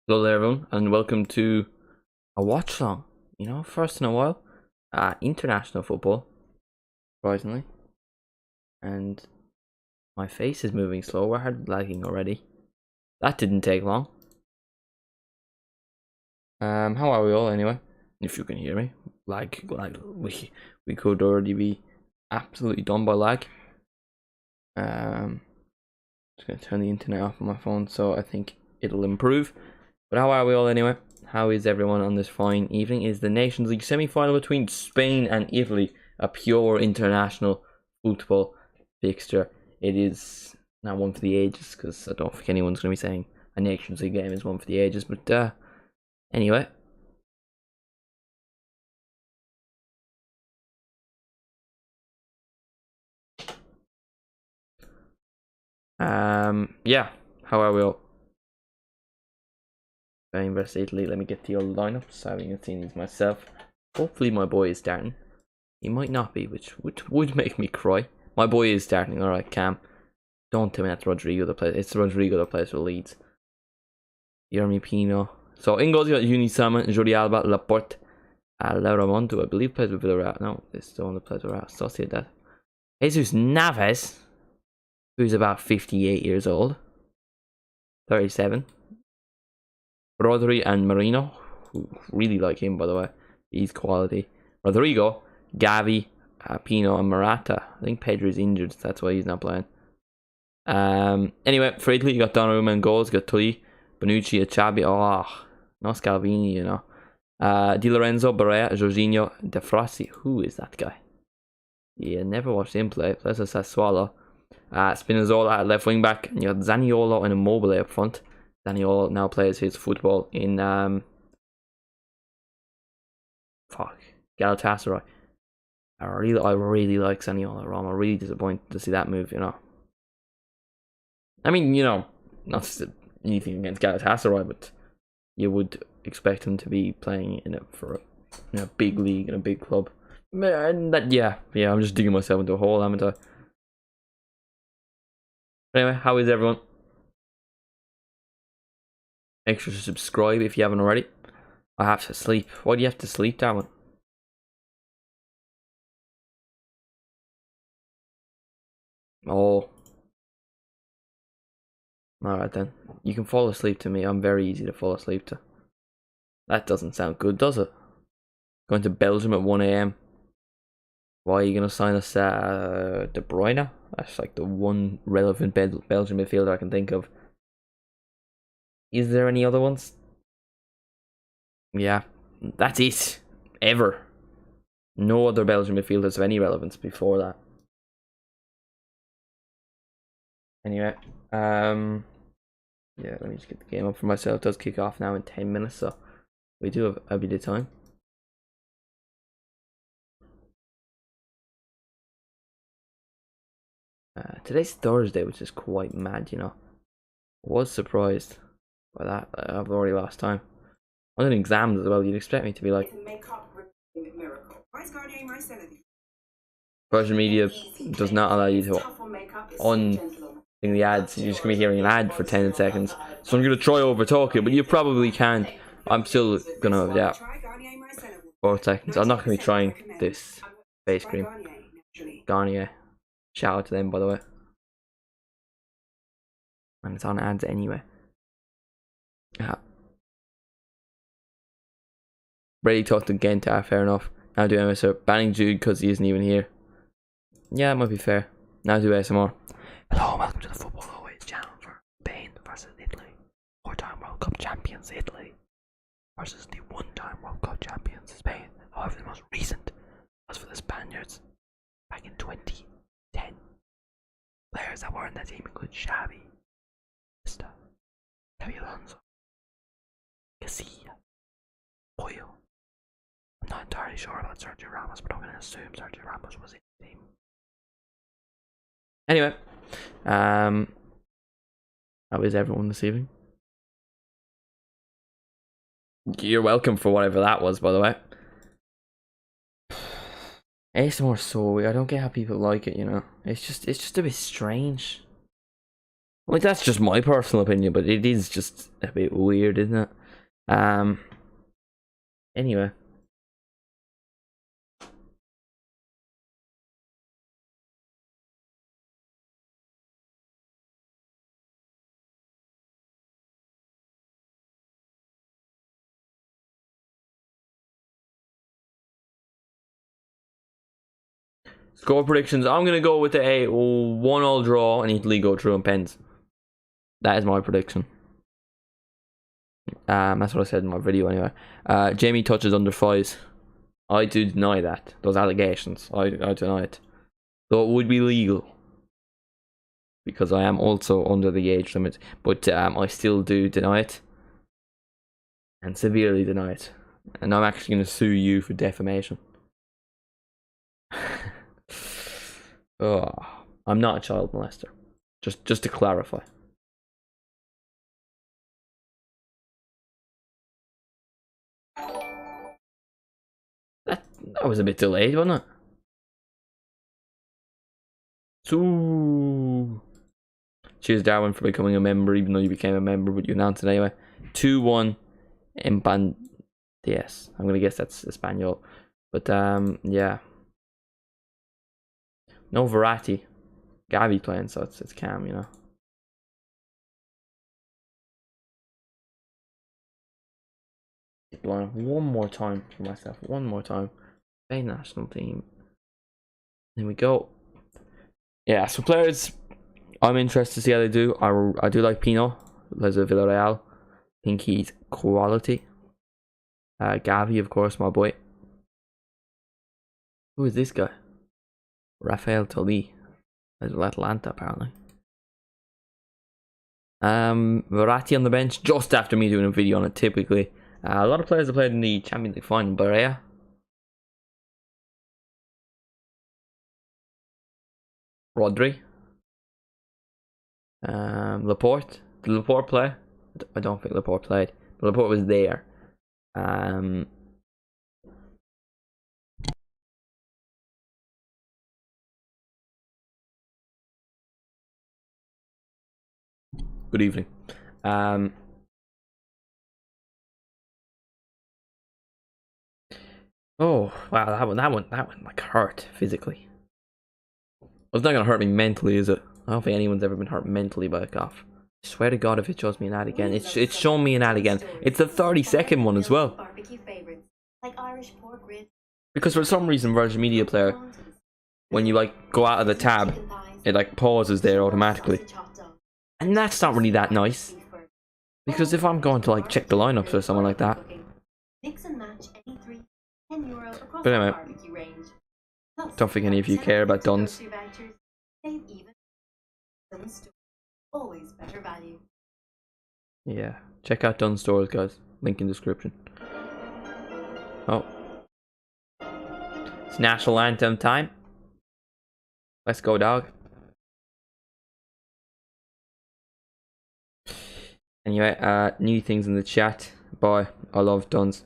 Hello there everyone and welcome to a watch along. First in a while. International football, surprisingly. And my face is moving slow. We're hard lagging already. That didn't take long. How are we all anyway? If you can hear me. We could already be absolutely done by lag. Just gonna turn the internet off on my phone so I think it'll improve. But how are we all anyway? How is everyone on this fine evening? It is the Nations League semi-final between Spain and Italy. A pure international football fixture. It is not one for the ages, because I don't think anyone's going to be saying a Nations League game is one for the ages. But anyway. Yeah. How are we all? Spain versus Italy. Let me get the old lineups. I haven't seen these myself. Hopefully my boy is starting. He might not be, which would make me cry. My boy is starting. Alright, Cam. Don't tell me that's Rodrigo that plays. It's Rodrigo that plays for Leeds. Yermi Pino. So in goals you got Uni Salmon, Jordi Alba, Laporte, Laura Monto, I believe plays with Villarreal. No, it's the one that plays with Villarreal. Sociedad. Jesus Navas, who's about 58 years old. 37. Rodri and Marino, who really like him by the way. He's quality. Rodrigo, Gavi, Pino and Morata. I think Pedro's injured, so that's why he's not playing. Anyway, for Italy you got Donnarumma in goals, you got Tully, Bonucci, Chabi, no Scalvini, you know. Di Lorenzo, Barea, Jorginho, De Frossi. Who is that guy? Yeah, never watched him play. Plays for Sassuolo. Spinazzola at left wing back, and you got Zaniolo and Immobile up front. Zaniolo now plays his football in Galatasaray. I really like Zaniolo. I'm really disappointed to see that move, you know. I mean, you know, not anything against Galatasaray, but you would expect him to be playing in a big league in a big club. And yeah, I'm just digging myself into a hole, haven't I? Anyway, how is everyone? Make sure to subscribe if you haven't already. I have to sleep. Why do you have to sleep, Darwin? Oh. Alright then. You can fall asleep to me. I'm very easy to fall asleep to. That doesn't sound good, does it? Going to Belgium at 1 AM. Why are you going to sign us De Bruyne? That's like the one relevant Belgian midfielder I can think of. Is there any other ones? Yeah, that's it. Ever. No other Belgian midfielders of any relevance before that. Anyway, yeah, let me just get the game up for myself. It does kick off now in 10 minutes, so we do have a bit of time. Today's Thursday, which is quite mad, you know. Was surprised by that. I've already lost time. I was in exams as well. You'd expect me to be like. Persian media does not allow you to in the ads. You're just gonna be hearing an ad for 10 seconds. So I'm gonna try over talk it, but you probably can't. I'm still gonna 4 seconds. I'm not gonna be trying this face cream. Garnier. Shout out to them by the way. And it's on ads anyway. Brady talked to Genta, fair enough. Now do MSR. Banning Jude because he isn't even here. Yeah, it might be fair. Now do ASMR. Hello, welcome to the Football Always channel for Spain versus Italy. 4-time World Cup champions Italy versus the 1-time World Cup champions Spain. However, the most recent was for the Spaniards back in 2010. Players that were in that team include Xavi, Xavi Alonso, Casilla, Boyle. I'm not entirely sure about Sergio Ramos, but I'm going to assume Sergio Ramos was in the team. Anyway, how is everyone this evening? You're welcome for whatever that was, by the way. ASMR is so weird. I don't get how people like it, you know. It's just a bit strange. Like, that's just my personal opinion, but it is just a bit weird, isn't it? Anyway. Score predictions. I'm going to go with a 1-1 draw and Italy go through in pens. That is my prediction. That's what I said in my video anyway. Jamie touches under 5s. I do deny that. Those allegations. I deny it. Though it would be legal. Because I am also under the age limit. But I still do deny it. And severely deny it. And I'm actually going to sue you for defamation. Oh, I'm not a child molester. Just to clarify. That was a bit delayed, wasn't it? So, cheers, Darwin, for becoming a member, even though you became a member, but you announced it anyway. 2-1 in Yes, I'm gonna guess that's Espanol. But yeah. No Verratti. Gavi playing, so it's calm, you know. One more time for myself. One more time. Spain national team. There we go. Yeah, so players, I'm interested to see how they do. I do like Pino, plays at Villarreal. I think he's quality. Gavi, of course, my boy. Who is this guy? Rafael Tolli. Plays with Atalanta, apparently. Verratti on the bench, just after me doing a video on it, typically. A lot of players have played in the Champions League final. Barea. Rodri. Laporte. Did Laporte play? I don't think Laporte played. But Laporte was there. Good evening. Oh wow, that one like hurt physically. It's not gonna hurt me mentally, is it? I don't think anyone's ever been hurt mentally by a cough. I swear to God, if it shows me an ad again, it's shown me an ad again. It's the 30-second one as well. Because for some reason, Virgin Media Player, when you like go out of the tab, it like pauses there automatically, and that's not really that nice. Because if I'm going to like check the lineups or something like that. But anyway, don't think any of you care about Duns. Yeah, check out Dunn stores, guys. Link in description. Oh, it's national anthem time. Let's go, dog. Anyway, new things in the chat. Bye. I love Duns.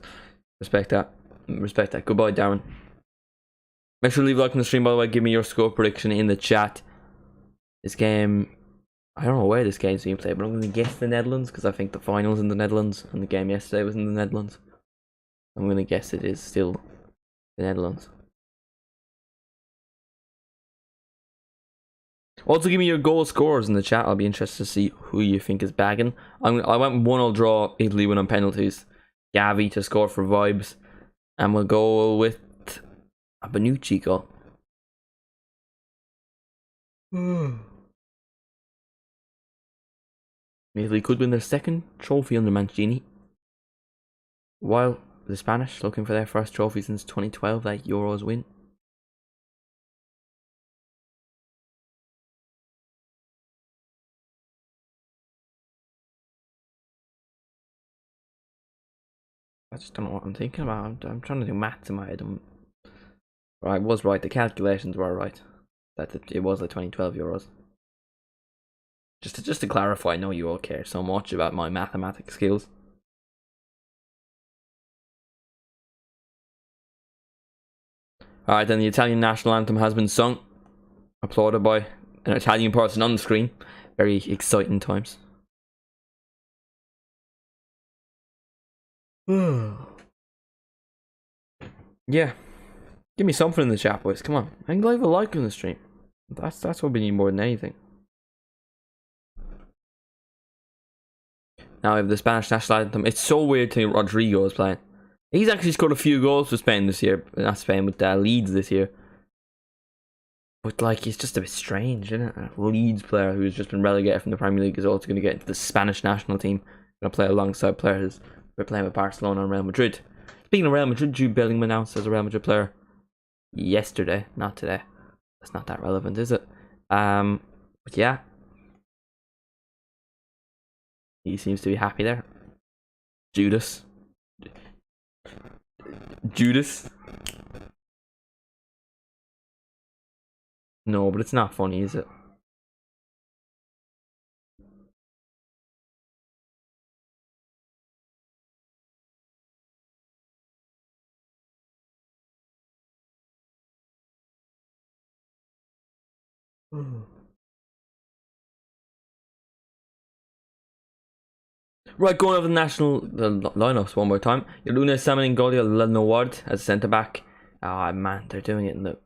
Respect that. Respect that. Goodbye, Darren. Make sure to leave a like on the stream, by the way. Give me your score prediction in the chat. This game, I don't know where this game's being played, but I'm going to guess the Netherlands, because I think the final's in the Netherlands, and the game yesterday was in the Netherlands. I'm going to guess it is still the Netherlands. Also, give me your goal scorers in the chat. I'll be interested to see who you think is bagging. I went 1-0 draw, Italy win on penalties. Gavi to score for vibes. And we'll go with a Bonucci goal. Italy could win their second trophy under Mancini, while the Spanish looking for their first trophy since 2012, that Euros win. I just don't know what I'm thinking about. I'm trying to do maths in my head. I was right. The calculations were right. That it was the 2012 Euros. Just to clarify, I know you all care so much about my mathematics skills. Alright, then the Italian national anthem has been sung. Applauded by an Italian person on the screen. Very exciting times. Yeah. Give me something in the chat, boys. Come on. I can leave a like on the stream. That's what we need more than anything. Now we have the Spanish national anthem. It's so weird to me Rodrigo is playing. He's actually scored a few goals for Spain this year. Not Spain, with Leeds this year. But like, it's just a bit strange, isn't it? A Leeds player who's just been relegated from the Premier League is also going to get into the Spanish national team. Going to play alongside players we're playing with Barcelona and Real Madrid. Speaking of Real Madrid, Jude Bellingham announced as a Real Madrid player yesterday, not today. That's not that relevant, is it? But yeah, he seems to be happy there. Judas. No, but it's not funny, is it? Right, going over the national lineups one more time. Luna Salmon Golia Lenoward as centre back. Ah, man, they're doing it in the.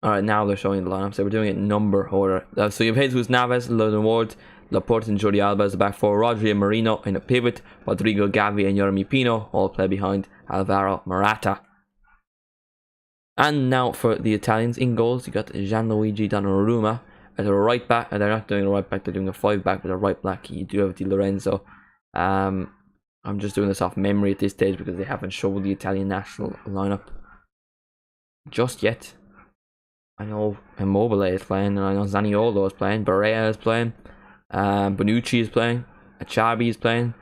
Alright, now they're showing the lineups. They were doing it in number order. So you have Jesus Navas, Lenoward, Laporte, and Jordi Alba as the back four. Rodri and Marino in a pivot. Rodrigo Gavi and Jeremy Pino all play behind Alvaro Morata. And now for the Italians in goals, you got Gianluigi Donnarumma as a right back. They're not doing a right back, they're doing a 5 back with a right back. You do have Di Lorenzo. I'm just doing this off memory at this stage because they haven't shown the Italian national lineup just yet. I know Immobile is playing, and I know Zaniolo is playing, Barea is playing, Bonucci is playing, Achabi is playing.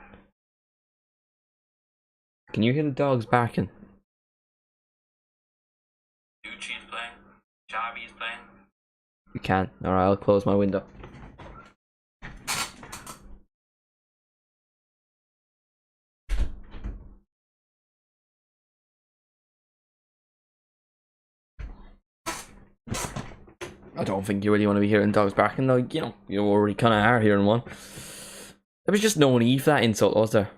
Can you hear the dogs barking? Bonucci is playing, Achabi is playing. You can. Alright, I'll close my window. I don't think you really want to be hearing dogs barking, though. You know, you already kind of are hearing one. There was just no need for that insult, was there?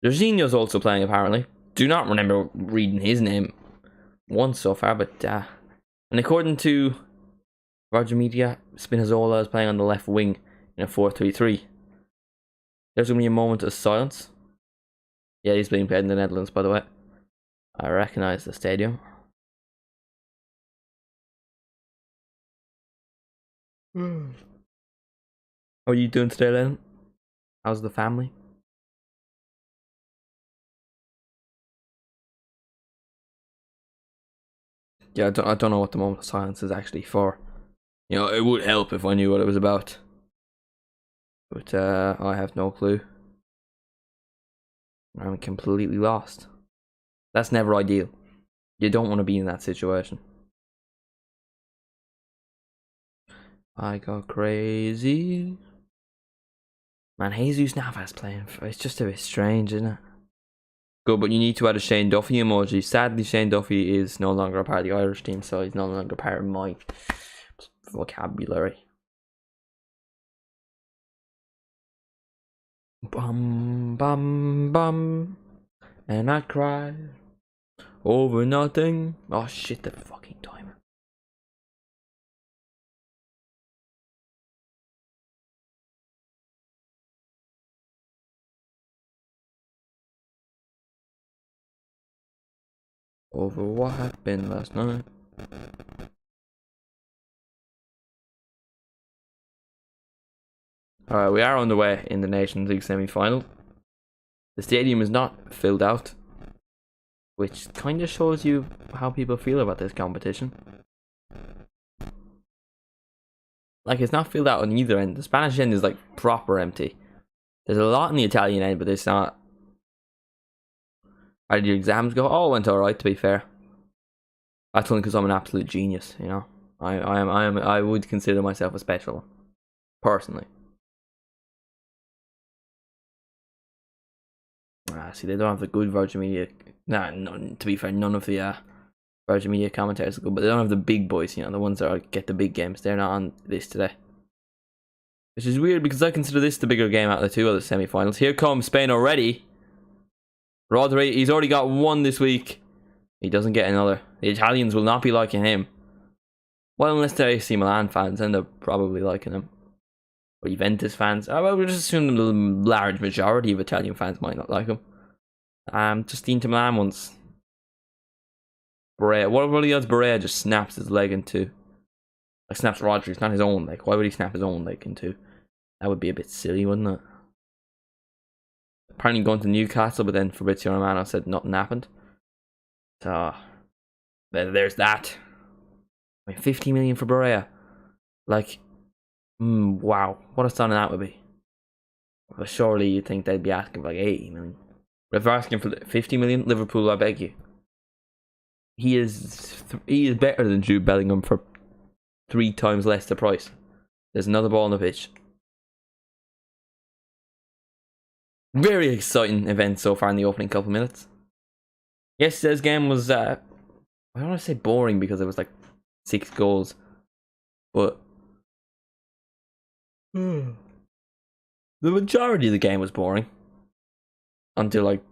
Jorginho's also playing, apparently. Do not remember reading his name once so far, but and according to Virgin Media, Spinazzola is playing on the left wing in a 4-3-3. There's going to be a moment of silence. Yeah, he's being played in the Netherlands, by the way. I recognise the stadium. How are you doing today, Lennon? How's the family? Yeah, I don't know what the moment of silence is actually for. You know, it would help if I knew what it was about. But I have no clue. I'm completely lost. That's never ideal. You don't want to be in that situation. I go crazy. Man, Jesus Navas playing. It's just a bit strange, isn't it? Good, but you need to add a Shane Duffy emoji. Sadly, Shane Duffy is no longer a part of the Irish team, so he's no longer part of my vocabulary. Bum, bum, bum. And I cry over nothing. Oh shit, the fucking timer. Over what happened last night. Alright, we are on the way in the Nations League semi-final. The stadium is not filled out, which kind of shows you how people feel about this competition. Like, it's not filled out on either end. The Spanish end is like proper empty. There's a lot in the Italian end, but it's not. How did your exams go? Oh, it went alright, to be fair. That's only because I'm an absolute genius, you know. I would consider myself a special one, personally. See, they don't have the good Virgin Media. Nah, to be fair, none of the Virgin Media commentators are good, but they don't have the big boys, you know, the ones that get the big games. They're not on this today. Which is weird because I consider this the bigger game out of the two other semi-finals. Here comes Spain already. Rodri, he's already got one this week. He doesn't get another. The Italians will not be liking him. Well, unless they're AC Milan fans, then they're probably liking him. Or Juventus fans. Well, we'll just assume the large majority of Italian fans might not like him. Just the Inter Milan ones. Barea. What are the odds Barea just snaps his leg into? Like, snaps Rodri's, not his own leg. Why would he snap his own leg into? That would be a bit silly, wouldn't it? Apparently going to Newcastle, but then Fabrizio Romano said nothing happened. So, there's that. I mean, 50 million for Barea. Like, wow. What a signing that would be. But surely you'd think they'd be asking for like 80 million. But if they're asking for 50 million, Liverpool, I beg you. He is better than Jude Bellingham for 3 times less the price. There's another ball on the pitch. Very exciting event so far in the opening couple minutes. Yesterday's game was, I don't want to say boring because it was like 6 goals. But the majority of the game was boring. Until like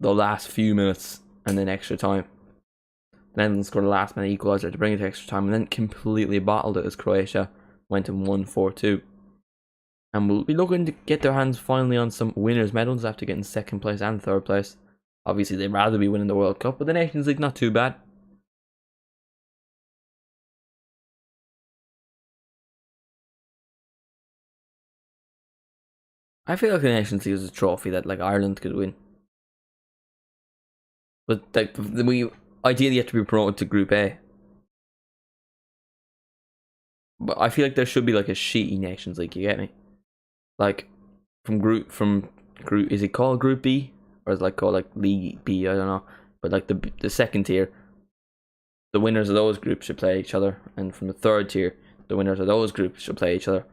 the last few minutes and then extra time. The Netherlands scored a last minute equaliser to bring it to extra time and then completely bottled it as Croatia went and won 4-2. And we'll be looking to get their hands finally on some winners' medals after getting 2nd place and 3rd place. Obviously, they'd rather be winning the World Cup, but the Nations League not too bad. I feel like the Nations League is a trophy that like Ireland could win. But like, we ideally have to be promoted to Group A. But I feel like there should be like a shitty Nations League, you get me? Like, from group, is it called Group B? Or is it like called like League B? I don't know. But like the 2nd tier, the winners of those groups should play each other. And from the 3rd tier, the winners of those groups should play each other.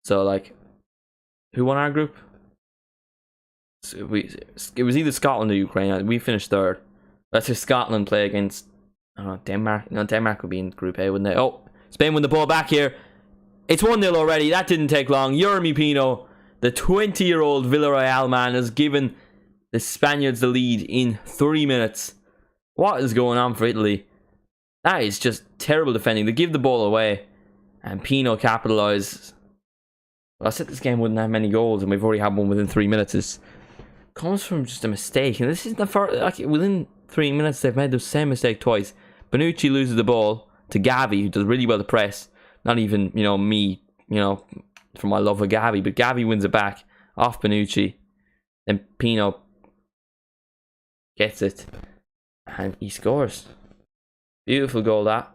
So like, who won our group? So it was either Scotland or Ukraine. We finished 3rd. Let's say Scotland play against Denmark. No, Denmark would be in Group A, wouldn't they? Oh, Spain win the ball back here. It's 1-0 already. That didn't take long. Yeremy Pino, the 20-year-old Villarreal man, has given the Spaniards the lead in 3 minutes. What is going on for Italy? That is just terrible defending. They give the ball away, and Pino capitalises. Well, I said this game wouldn't have many goals, and we've already had one within 3 minutes. This comes from just a mistake, and this isn't the first. Like, within 3 minutes, they've made the same mistake twice. Bonucci loses the ball to Gavi, who does really well to press. Not even, me, for my love of Gavi, but Gavi wins it back off Bonucci. Then Pino gets it, and he scores. Beautiful goal, that.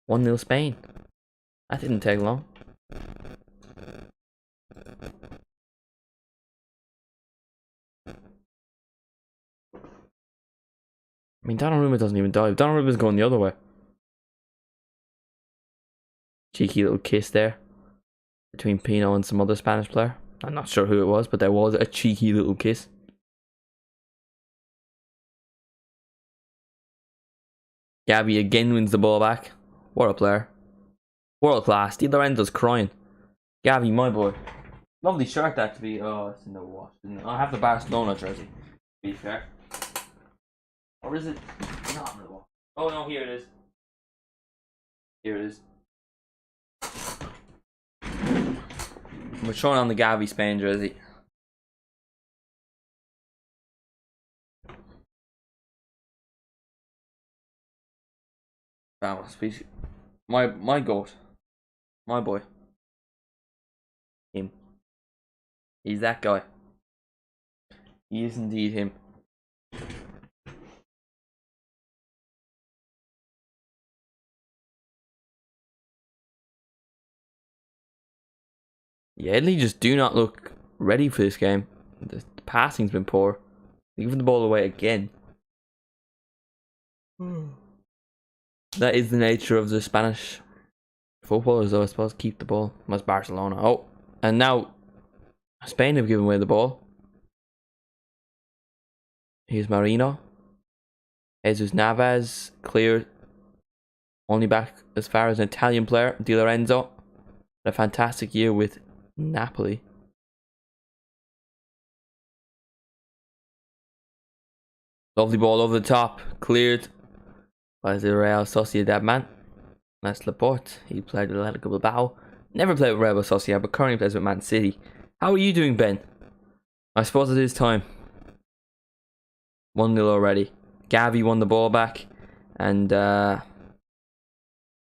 1-0 Spain. That didn't take long. I mean, Donnarumma doesn't even dive. Donnarumma's going the other way. Cheeky little kiss there between Pino and some other Spanish player. I'm not sure who it was, but there was a cheeky little kiss. Gavi again wins the ball back. What a player. World class. Di Lorenzo's crying. Gavi, my boy. Lovely shirt that to be. Oh, it's in the wash. I have the Barcelona jersey, to be fair. Or is it not in the wash? Oh no, here it is. Here it is. We're showing on the Gavi Spain jersey. Vamos, my goat. My boy. Him. He's that guy. He is indeed him. Yeah, Italy just do not look ready for this game. The passing's been poor. They're giving the ball away again. That is the nature of the Spanish footballers, though, I suppose. Keep the ball. That's Barcelona. Oh, and now Spain have given away the ball. Here's Marino. Jesus Navas cleared. Only back as far as an Italian player, Di Lorenzo. A fantastic year with Napoli. Lovely ball over the top. Cleared by the Real Sociedad man. That's Laporte. He played with Atletico Bilbao. Never played with Real Sociedad, but currently plays with Man City. How are you doing, Ben? I suppose it is time. 1-0 already. Gavi won the ball back. And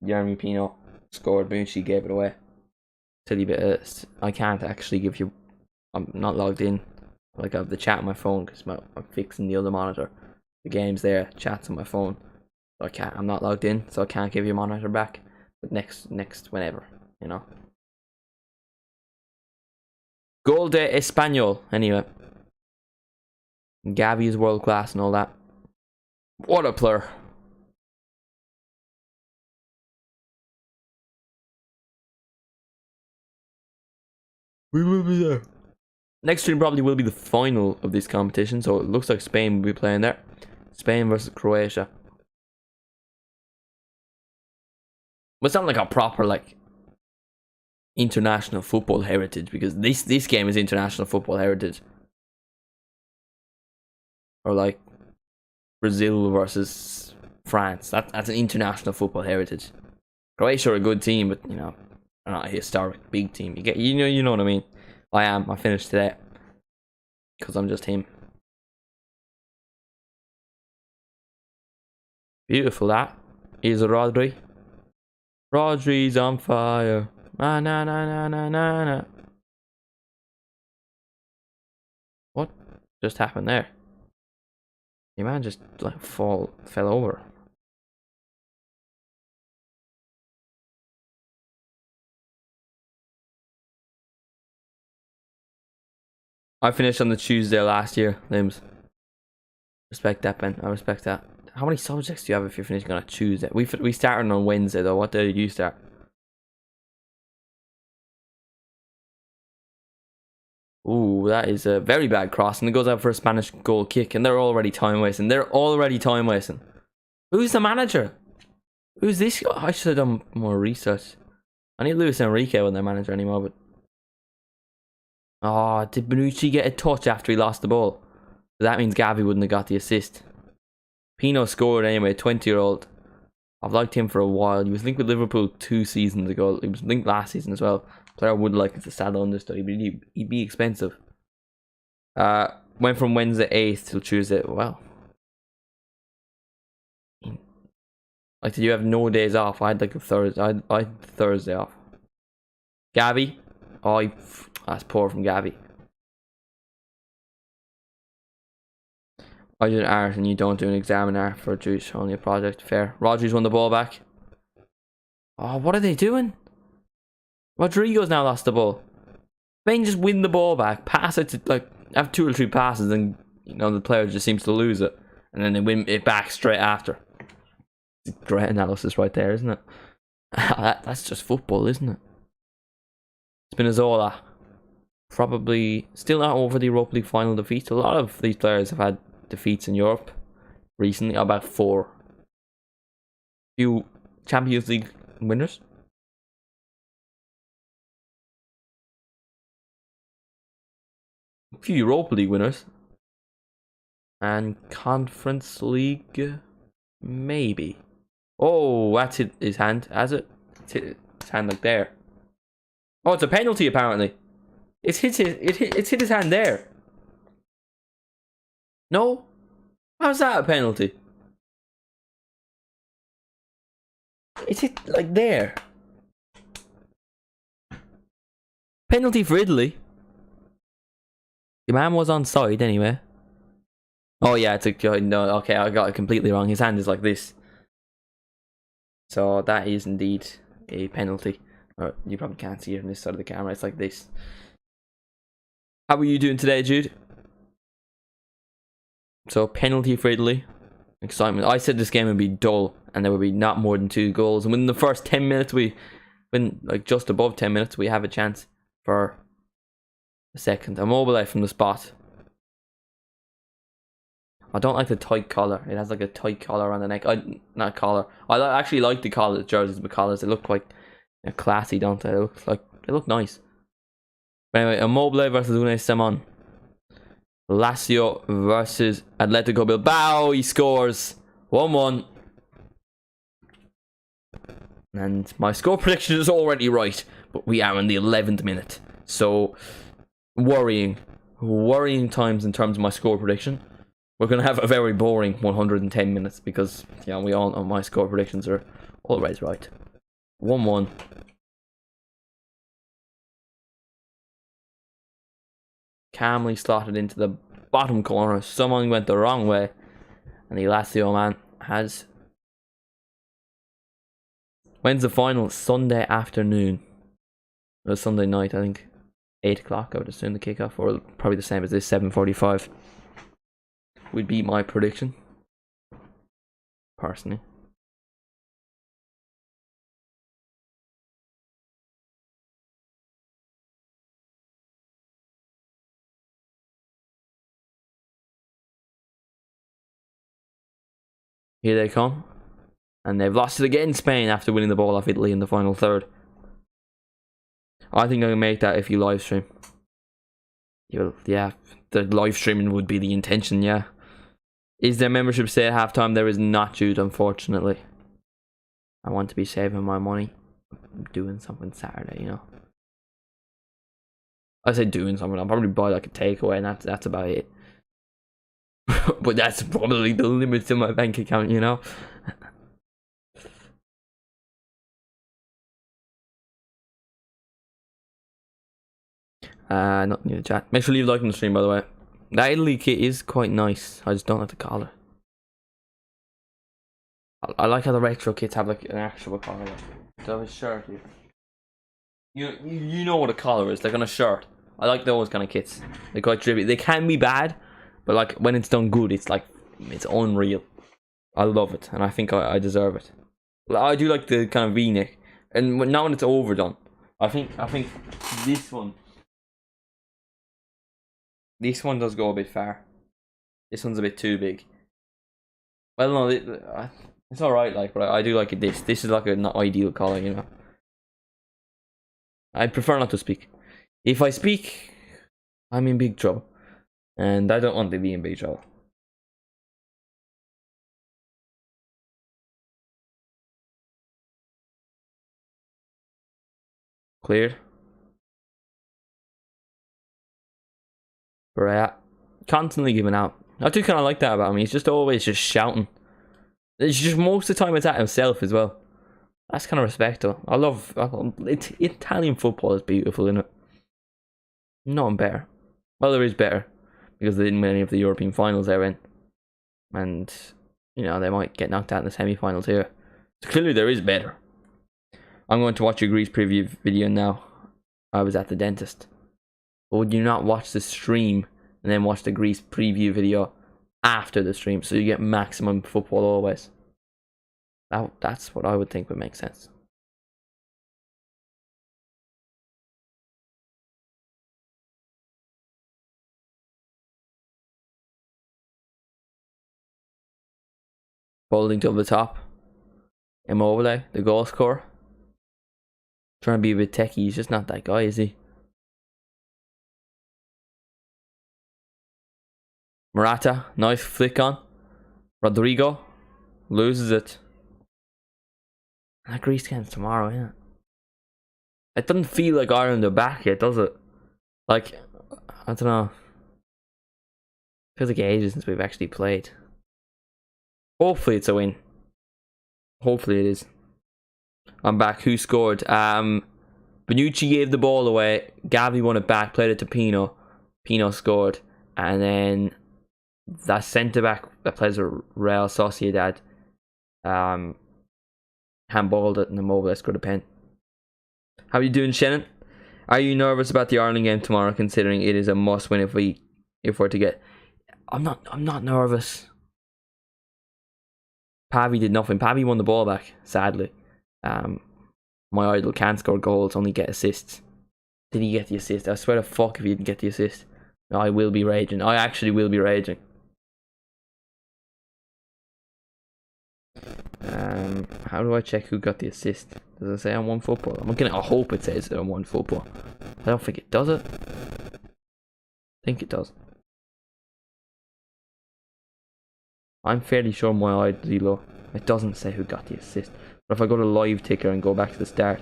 Jeremy Pino scored. Bonucci gave it away. Silly bit. I can't actually give you. I'm not logged in. Like I have the chat on my phone because I'm fixing the other monitor. The game's there. Chat's on my phone. So I can't. I'm not logged in, so I can't give you a monitor back. But next, whenever, you know. Gol de Español. Anyway, Gavi is world class and all that. What a player. We will be there. Next stream probably will be the final of this competition, so it looks like Spain will be playing there. Spain versus Croatia. But it's not like a proper like international football heritage, because this game is international football heritage. Or like Brazil versus France. That's an international football heritage. Croatia are a good team, but you know, they're not a historic big team. You know what I mean. I finished today because I'm just him. Beautiful that. Here's a Rodri. Rodri's on fire. Na na na na na na na. What just happened there? Your man just like fell over. I finished on the Tuesday last year, Limbs. Respect that, Ben. I respect that. How many subjects do you have if you're finishing on a Tuesday? We started on Wednesday though. What day did you start? Ooh, that is a very bad cross, and it goes out for a Spanish goal kick, and they're already time wasting. Who's the manager? Who's this guy? I should have done more research. I need Luis Enrique when their manager anymore, but oh, did Bonucci get a touch after he lost the ball? That means Gavi wouldn't have got the assist. Pino scored anyway, 20-year-old. I've liked him for a while. He was linked with Liverpool 2 seasons ago. He was linked last season as well. Player would like it's a sad understudy, but he'd be expensive. Went from Wednesday 8th till Tuesday. Well, like, did you have no days off? I had like a Thursday. I had Thursday off. Gavi. Oh, that's poor from Gavi. I did art and you don't do an exam in art for a juice, only a project. Fair. Rodri's won the ball back. Oh, what are they doing? Rodrigo's now lost the ball. Spain just win the ball back, pass it to, like, have 2 or 3 passes, and you know the player just seems to lose it, and then they win it back straight after. Great analysis right there, isn't it? That's just football, isn't it? Spinazzola, probably still not over the Europa League final defeat. A lot of these players have had defeats in Europe recently, about 4. Few Champions League winners. A few Europa League winners. And Conference League, maybe. Oh, that's hit his hand, has it? It's hit his hand like there. Oh, it's a penalty apparently. It's hit his hand there. No? How's that a penalty? It's hit like there. Penalty for Italy. The man was on side anyway. Oh yeah, it's a no. Okay, I got it completely wrong. His hand is like this. So that is indeed a penalty. Or you probably can't see it on this side of the camera. It's like this. How are you doing today, Jude? So penalty for Italy. Excitement. I said this game would be dull and there would be not more than 2 goals. And within the first 10 minutes, when like just above 10 minutes, we have a chance for a second. Immobile from the spot. I don't like the tight collar. It has like a tight collar on the neck. Not collar. I actually like the collar jerseys with collars. They look quite classy, don't they? They look nice. But anyway, Immobile versus Unai Simon. Lazio versus Atletico Bilbao. He scores 1-1. And my score prediction is already right, but we are in the 11th minute. So, worrying times in terms of my score prediction. We're going to have a very boring 110 minutes because, we all know my score predictions are always right. 1-1. Calmly slotted into the bottom corner. Someone went the wrong way. And the Lazio man has... When's the final? Sunday afternoon. Or Sunday night, I think. 8 o'clock, I would assume the kickoff. Or probably the same as this, 7:45. Would be my prediction. Personally. Here they come. And they've lost it again, Spain, after winning the ball off Italy in the final third. I think I can make that if you live stream. Yeah, the live streaming would be the intention, yeah. Is there membership stay at halftime? There is not, Jude, unfortunately. I want to be saving my money. I'm doing something Saturday, I say doing something, I'll probably buy like a takeaway and that's about it. But that's probably the limits in my bank account, Nothing in the chat. Make sure you leave a like on the stream, by the way. That Italy kit is quite nice. I just don't like the collar. I like how the retro kits have like an actual collar. Do I have a shirt here? You know what a collar is, like on a shirt. I like those kind of kits. They're quite trippy. They can be bad, but like when it's done good, it's like it's unreal. I love it, and I think I deserve it. I do like the kind of V-neck, and not when it's overdone. I think this one. This one does go a bit far. This one's a bit too big. Well, no, it's alright, like, but I do like it. This is like a not ideal collar, I prefer not to speak. If I speak, I'm in big trouble. And I don't want to be in big trouble. Cleared. Right. Constantly giving out. I do kind of like that about him. He's just always just shouting. It's just most of the time it's at himself as well. That's kind of respectful. I love Italian football is beautiful, isn't it? Nothing better. Well, there is better because they didn't win any of the European finals they're in, and they might get knocked out in the semi-finals here. So clearly, there is better. I'm going to watch your Greece preview video now. I was at the dentist. But would you not watch the stream and then watch the Greece preview video after the stream so you get maximum football always? That's what I would think would make sense. Holding to the top. Immobile, the goal scorer. Trying to be a bit techie. He's just not that guy, is he? Morata, nice flick on. Rodrigo loses it. That Greece game's tomorrow, yeah. It doesn't feel like Ireland are back yet, does it? Like, I don't know. Feels like ages since we've actually played. Hopefully it's a win. Hopefully it is. I'm back. Who scored? Bonucci gave the ball away. Gavi won it back, played it to Pino. Pino scored. And then that centre back that plays for Real Sociedad handballed it and Immobile scored a pen. How are you doing, Shannon? Are you nervous about the Ireland game tomorrow, considering it is a must win if we're to get... I'm not nervous. Pavi did nothing. Pavi won the ball back, sadly. My idol can't score goals, only get assists. Did he get the assist? I swear to fuck if he didn't get the assist. No, I will be raging. I actually will be raging. How do I check who got the assist? Does it say on OneFootball? I hope it says on OneFootball. I don't think it does it. I think it does. I'm fairly sure my ID low. It doesn't say who got the assist. But if I go to live ticker and go back to the start.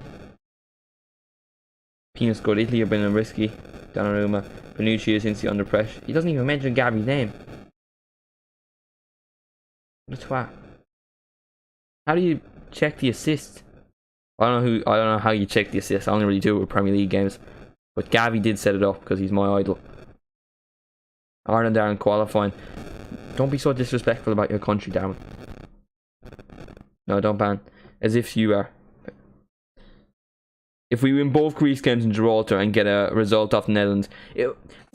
Pino scored, Italy have been risky. Donnarumma. Bonucci is instantly under pressure. He doesn't even mention Gavi's name. What a twat. How do you check the assist? I don't know how you check the assist. I only really do it with Premier League games. But Gavi did set it up because he's my idol. Ireland are in qualifying. Don't be so disrespectful about your country, Darwin. No, don't ban. As if you are. If we win both Greece games in Gibraltar and get a result off the Netherlands.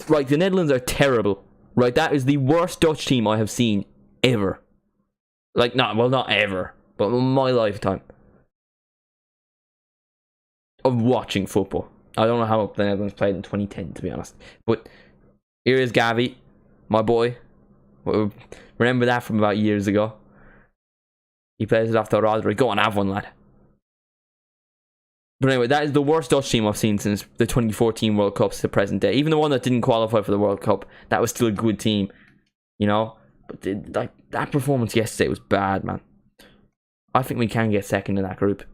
Right, the Netherlands are terrible. Right, that is the worst Dutch team I have seen ever. Like, not ever. But in my lifetime. Of watching football. I don't know how the Netherlands played in 2010, to be honest. But here is Gavi, my boy. Remember that from about years ago. He plays it off the Rodri. Go on, have one, lad. But anyway, that is the worst Dutch team I've seen since the 2014 World Cup to the present day. Even the one that didn't qualify for the World Cup, that was still a good team. You know? But that performance yesterday was bad, man. I think we can get second in that group.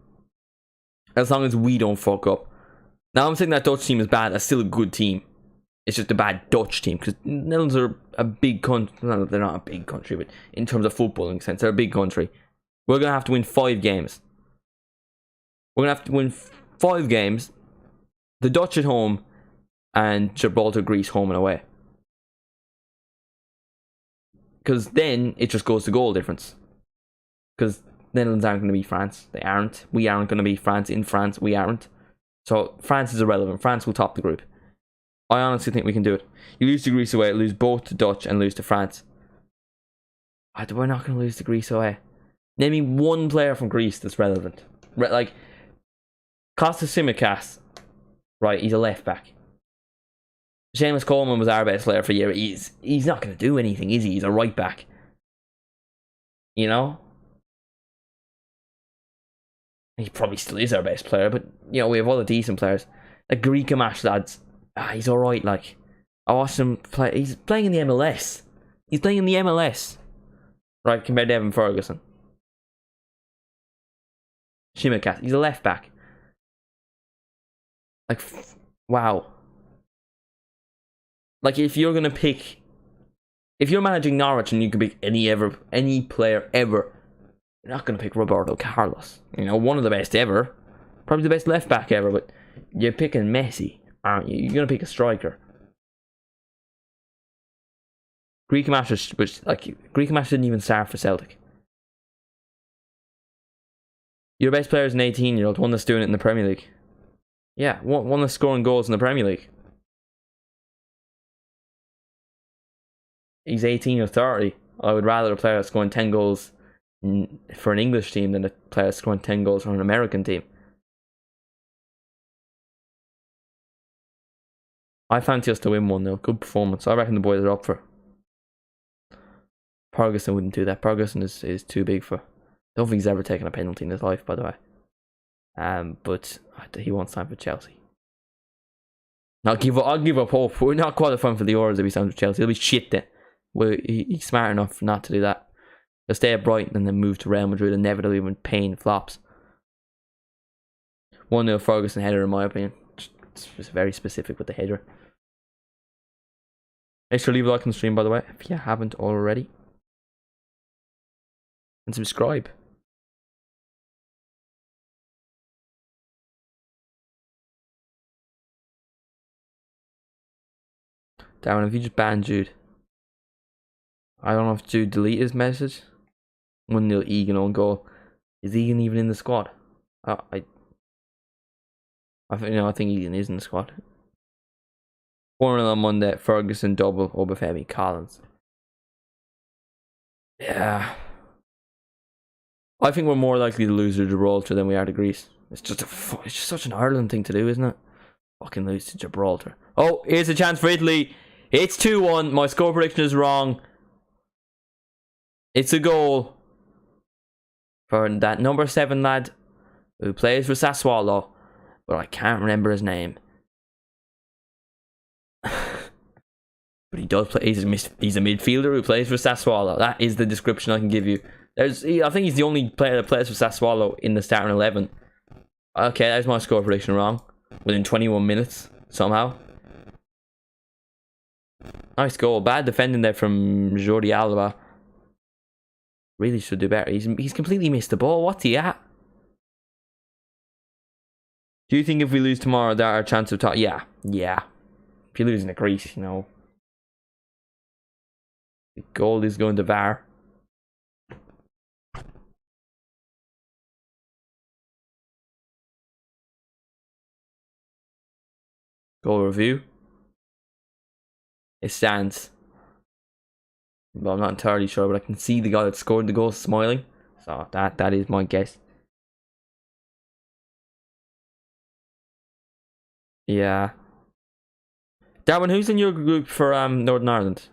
As long as we don't fuck up. Now, I'm saying that Dutch team is bad. That's still a good team. It's just a bad Dutch team. Because Netherlands are a big country. No, they're not a big country. But in terms of footballing sense, they're a big country. We're going to have to win 5 games. We're going to have to win 5 games. The Dutch at home. And Gibraltar, Greece, home and away. Because then it just goes to goal difference. Because Netherlands aren't going to be France. They aren't. We aren't going to be France in France. We aren't. So France is irrelevant. France will top the group. I honestly think we can do it. You lose to Greece away, lose both to Dutch and lose to France. We're not going to lose to Greece away. Name me one player from Greece that's relevant. Like, Kostas Tsimikas. Right, he's a left back. Seamus Coleman was our best player for a year. He's not going to do anything, is he? He's a right back. You know? He probably still is our best player, but, you know, we have all the decent players. Like, Greek Amash, lads. He's alright, like. I watched him play. He's playing in the MLS. He's playing in the MLS. Right, compared to Evan Ferguson. Tsimikas, he's a left back. Like, wow. Like, if you're gonna pick... If you're managing Norwich and you can pick any player ever... You're not going to pick Roberto Carlos. You know, one of the best ever. Probably the best left back ever, but you're picking Messi, aren't you? You're going to pick a striker. Greek Amash didn't even start for Celtic. Your best player is an 18-year-old, one that's doing it in the Premier League. Yeah, one that's scoring goals in the Premier League. He's 18 or 30. I would rather a player that's scoring 10 goals for an English team than a player scoring 10 goals for an American team. I fancy us to win 1-0. Good performance. I reckon the boys are up for. Ferguson wouldn't do that. Ferguson is too big for. I don't think he's ever taken a penalty in his life, by the way. But he wants time for Chelsea. I'll give up hope. We're not qualifying for the Euros if he signs for Chelsea. He'll be shit then. He's smart enough not to do that. He'll stay at Brighton and then move to Real Madrid, inevitably when Payne flops. 1-0 Ferguson header, in my opinion. It's just very specific with the header. Make sure to leave a like on the stream, by the way, if you haven't already. And subscribe. Darren, if you just banned Jude. I don't know if Jude deleted his message. 1-0 Egan on goal. Is Egan even in the squad? I think Egan is in the squad. 4-0 on Monday. Ferguson double. Obafemi Collins. Yeah. I think we're more likely to lose to Gibraltar than we are to Greece. It's just such an Ireland thing to do, isn't it? Fucking lose to Gibraltar. Oh, here's a chance for Italy. It's 2-1. My score prediction is wrong. It's a goal for that number 7 lad who plays for Sassuolo, but I can't remember his name. But he does play. He's a midfielder who plays for Sassuolo. That is the description I can give you. I think he's the only player that plays for Sassuolo in the starting 11. Okay, that's my score prediction wrong. Within 21 minutes, somehow. Nice goal. Bad defending there from Jordi Alba. Really should do better. He's completely missed the ball. What's he at? Do you think if we lose tomorrow, that our chance of top? Yeah. If you lose in the Greece, you know. The goal is going to VAR. Goal review. It stands. Well, I'm not entirely sure, but I can see the guy that scored the goal smiling. So that is my guess. Yeah. Darwin, who's in your group for Northern Ireland?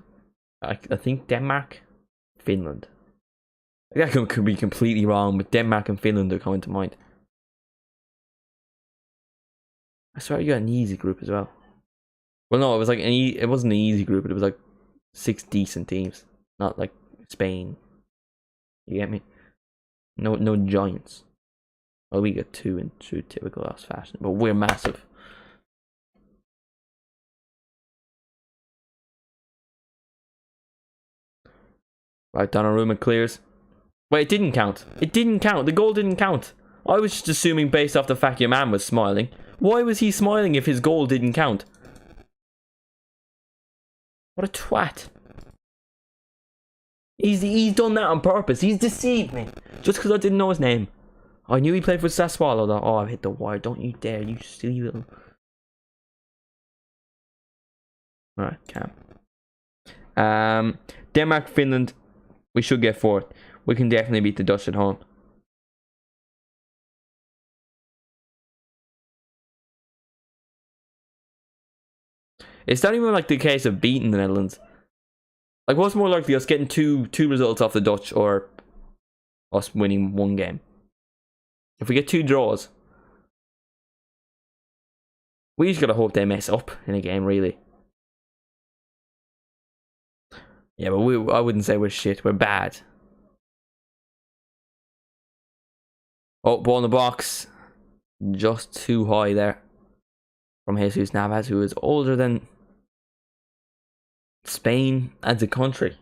I think Denmark, Finland. That could be completely wrong, but Denmark and Finland are coming to mind. I swear you got an easy group as well. Well, no, it was like it wasn't an easy group, but it was like 6 decent teams, not like Spain. You get me? No giants. Well, we got 2 in true typical us fashion, but we're massive. Right, Donnarumma clears. Wait, it didn't count. It didn't count. The goal didn't count. I was just assuming based off the fact your man was smiling. Why was he smiling if his goal didn't count? What a twat. He's done that on purpose. He's deceived me. Just because I didn't know his name. I knew he played for Sassuolo though. Oh, I've hit the wire. Don't you dare, you silly little... Alright, Cam. Denmark, Finland. We should get 4th. We can definitely beat the Dutch at home. It's not even like the case of beating the Netherlands. Like, what's more likely, us getting two results off the Dutch or us winning 1 game? If we get 2 draws, we just gotta hope they mess up in a game, really. Yeah, but I wouldn't say we're shit. We're bad. Oh, ball in the box. Just too high there. From Jesus Navas, who is older than Spain as a country.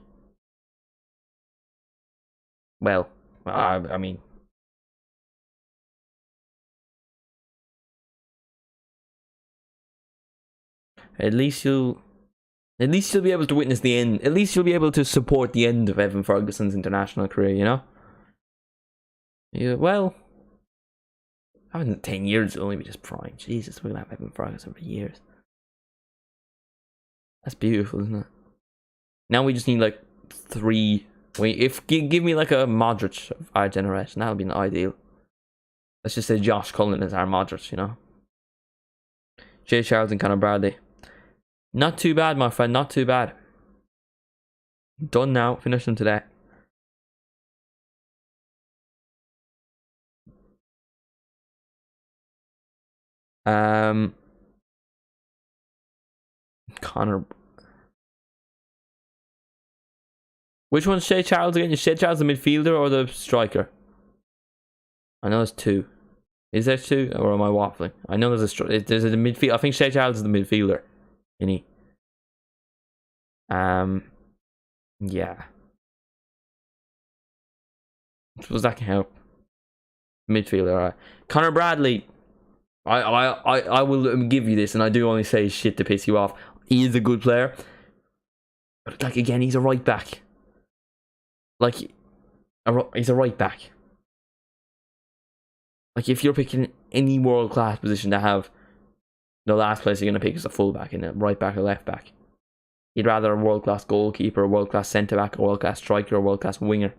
Well, I mean... At least you'll be able to witness the end. At least you'll be able to support the end of Evan Ferguson's international career, you know? Yeah, well... I haven't 10 years, it'll only be just prime. Jesus, we're gonna have Evan Ferguson for years. That's beautiful, isn't it? Now we just need like 3. Give me like a Modric of our generation, that would be ideal. Let's just say Josh Cullen is our Modric, you know? Jay Charles and Conor Bradley. Not too bad, my friend, not too bad. Done now, finished them today. Connor. Which one's Shea Charles again? Is Shea Charles the midfielder or the striker? I know there's 2. Is there 2, or am I waffling? I know there's a midfield. I think Shea Charles is the midfielder. Isn't he? Yeah. Suppose that can help. Midfielder, alright. Conor Bradley. I will give you this, and I do only say shit to piss you off. He is a good player. But like again, he's a right back. Like, he's a right back. Like, if you're picking any world class position to have, the last place you're going to pick is a full back, in a right back or left back. You'd rather a world class goalkeeper, a world class centre back, a world class striker, a world class winger.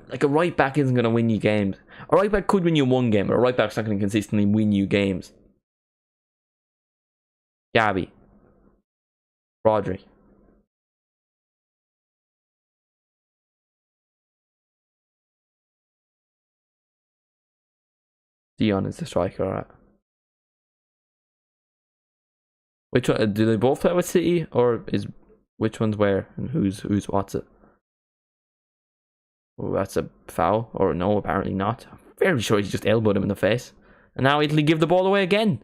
Like a right back isn't going to win you games. A right back could win you 1 game, but a right back's not going to consistently win you games. Gabby. Rodri. Dion is the striker, alright. Which one do they both play with City, or is which one's where and who's what's it? Oh, that's a foul, or no? Apparently not. I'm very sure he just elbowed him in the face, and now Italy give the ball away again.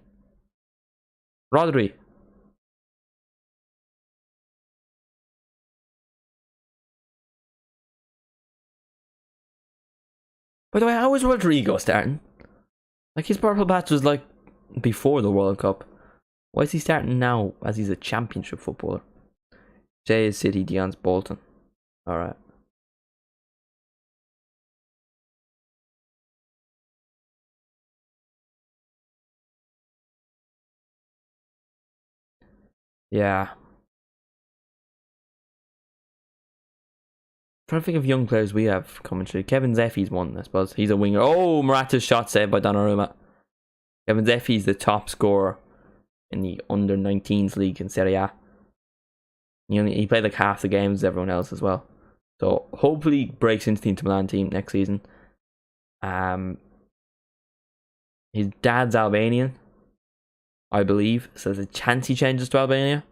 Rodri. By the way, how is Rodrigo starting? Like, his purple patch was like before the World Cup. Why is he starting now as he's a championship footballer? Jay is City, Dion's Bolton. Alright. Yeah. Trying to think of young players we have coming through. Kevin Zeffie's one, I suppose. He's a winger. Oh, Morata's shot saved by Donnarumma. Kevin Zeffie's the top scorer in the under-19s league in Serie A. He played like half the games as everyone else as well. So hopefully breaks into the Inter Milan team next season. His dad's Albanian, I believe. So there's a chance he changes to Albania.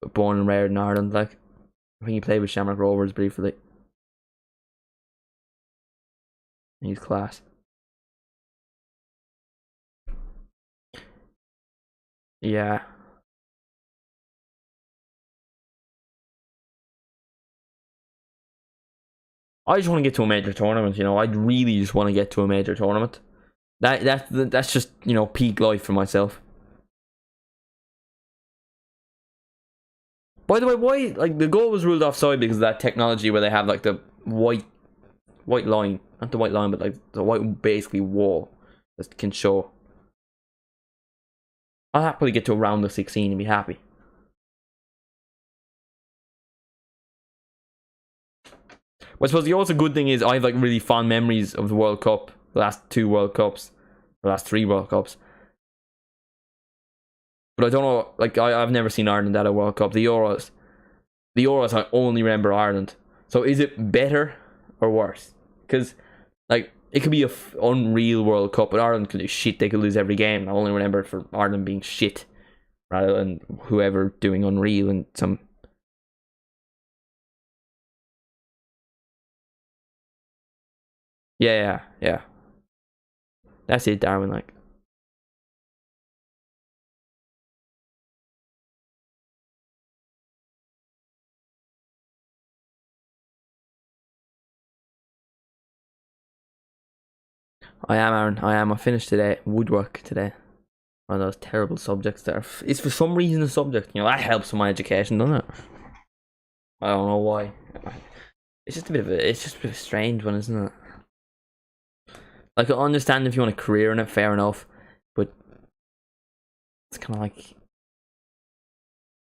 But born and reared in Ireland, like. I think he played with Shamrock Rovers briefly. He's class. Yeah. I just want to get to a major tournament, you know. I really just want to get to a major tournament. That's just, you know, peak life for myself. By the way, why, like, the goal was ruled offside because of that technology where they have like the white line, not the white line, but like the white basically wall that can show. I'll happily get to a round of 16 and be happy. Well, I suppose the also good thing is I have like really fond memories of the World Cup, the last 2 World Cups, the last 3 World Cups. But I don't know, like I've never seen Ireland at a World Cup. The Euros I only remember Ireland. So is it better or worse? Because like it could be a unreal World Cup, but Ireland could do shit. They could lose every game. I only remember it for Ireland being shit, rather than whoever doing unreal and some. Yeah. That's it, Darwin. Like. I am, Aaron. I am. I finished today. Woodwork today. One of those terrible subjects there. It's for some reason a subject. You know, that helps with my education, doesn't it? I don't know why. It's just a bit of a. It's just a bit of a strange one, isn't it? Like, I understand if you want a career in it, fair enough. But it's kind of like.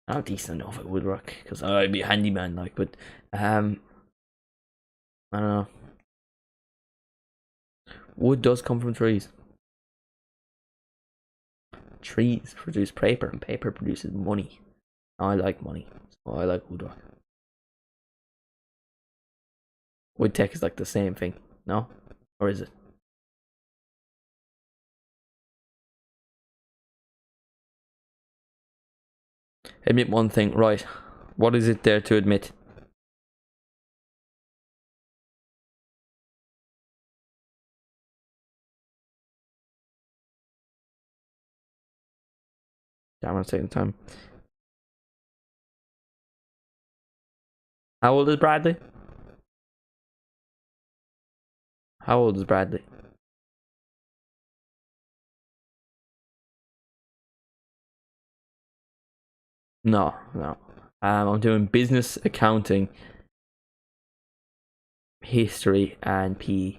I'm decent enough at woodwork because I'd be a handyman, like. But I don't know. Wood does come from trees. Trees produce paper, and paper produces money. I like money, so I like woodwork. Wood tech is like the same thing, no? Or is it? Admit one thing, right? What is it there to admit? Damn, it's taking time. How old is Bradley? How old is Bradley? No. I'm doing business, accounting, history, and PE.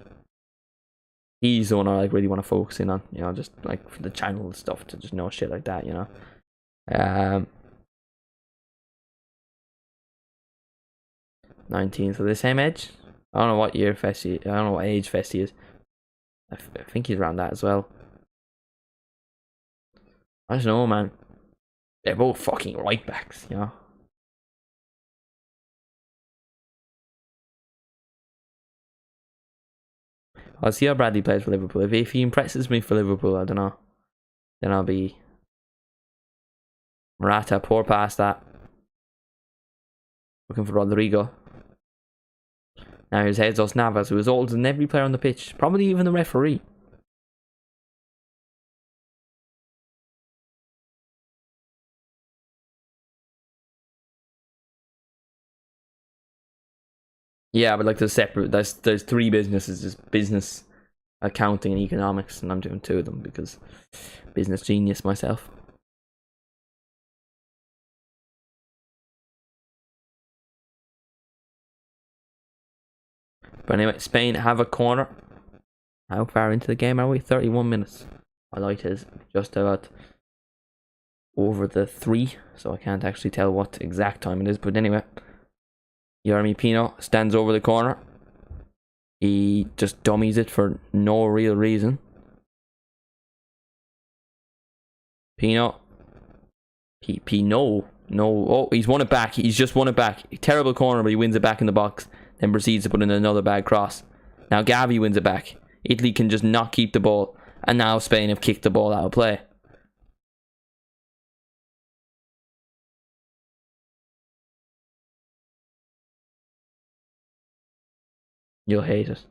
He's the one I like really want to focus in on, you know, just like for the channel stuff to just know shit like that, you know. 19, so the same age. I don't know what year Festi. I don't know what age Festi is. I think he's around that as well. I don't know, man. They're both fucking right backs, you know. I'll see how Bradley plays for Liverpool. If he impresses me for Liverpool, I don't know. Then I'll be Morata, poor pass that. Looking for Rodrigo. Now here's Jesus Navas, who is older than every player on the pitch. Probably even the referee. Yeah, but like there's separate. There's three businesses. There's business, accounting, and economics, and I'm doing two of them because business genius myself. But anyway, Spain have a corner. How far into the game are we? 31 minutes. My light is just about over the 3, so I can't actually tell what exact time it is. But anyway, Yeremy Pino stands over the corner. He just dummies it for no real reason. Pino. Pino. No. Oh, he's won it back. He's just won it back. Terrible corner, but he wins it back in the box. Then proceeds to put in another bad cross. Now Gavi wins it back. Italy can just not keep the ball. And now Spain have kicked the ball out of play. You'll hate it.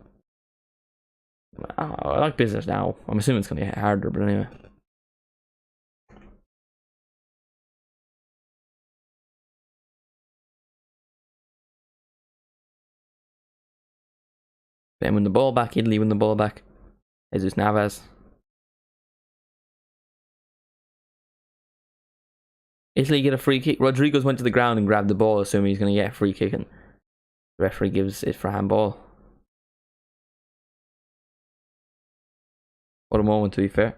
I like business now. I'm assuming it's going to get harder, but anyway. Spain win the ball back. Italy win the ball back. Jesus Navas. Italy get a free kick. Rodriguez went to the ground and grabbed the ball, assuming he's going to get a free kick, and the referee gives it for handball. What a moment, to be fair.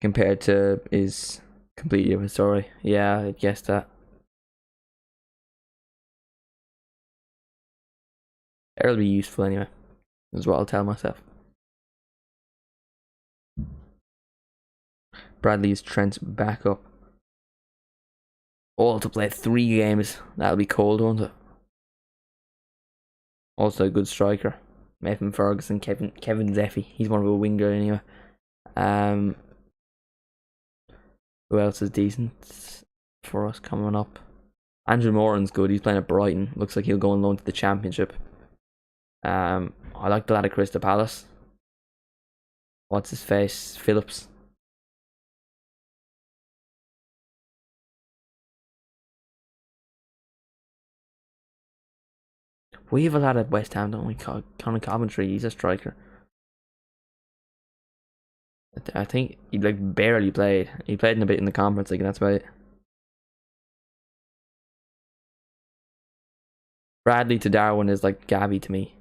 Compared to his completely different story. Yeah, I guess that. It'll be useful anyway, is what I'll tell myself. Bradley's Trent back up. All to play 3 games. That'll be cold, won't it? Also a good striker. Nathan Ferguson, Kevin Zeffy. He's more of a winger anyway. Who else is decent for us coming up? Andrew Moran's good. He's playing at Brighton. Looks like he'll go on loan to the Championship. I like the lad at Crystal Palace. What's his face? Phillips. We have a lad at West Ham, don't we? Conor Coventry. He's a striker. I think he like barely played. He played in a bit in the Conference League, and that's about it. Bradley to Darwin is like Gavi to me.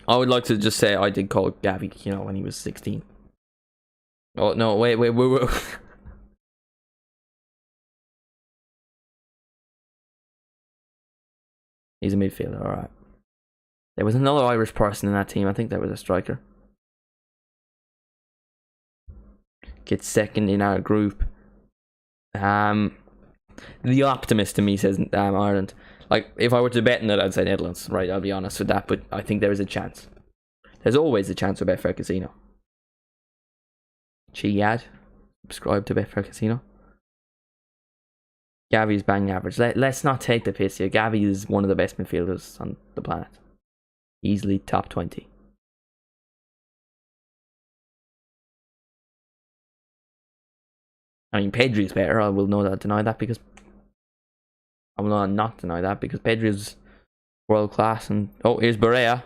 I would like to just say I did call Gavi, when he was 16. Oh no! Wait. He's a midfielder, alright. There was another Irish person in that team. I think there was a striker. Gets second in our group. The optimist in me says Ireland. Like, if I were to bet on it, I'd say Netherlands, right? I'll be honest with that, but I think there is a chance. There's always a chance with Betfair Casino. Chiad, subscribe to Betfair Casino. Gavi's bang average. Let's not take the piss here. Gavi is one of the best midfielders on the planet. Easily top 20. I mean, Pedri's better. I will not deny that because I will not deny that because Pedri's world class. And oh, here's Barea,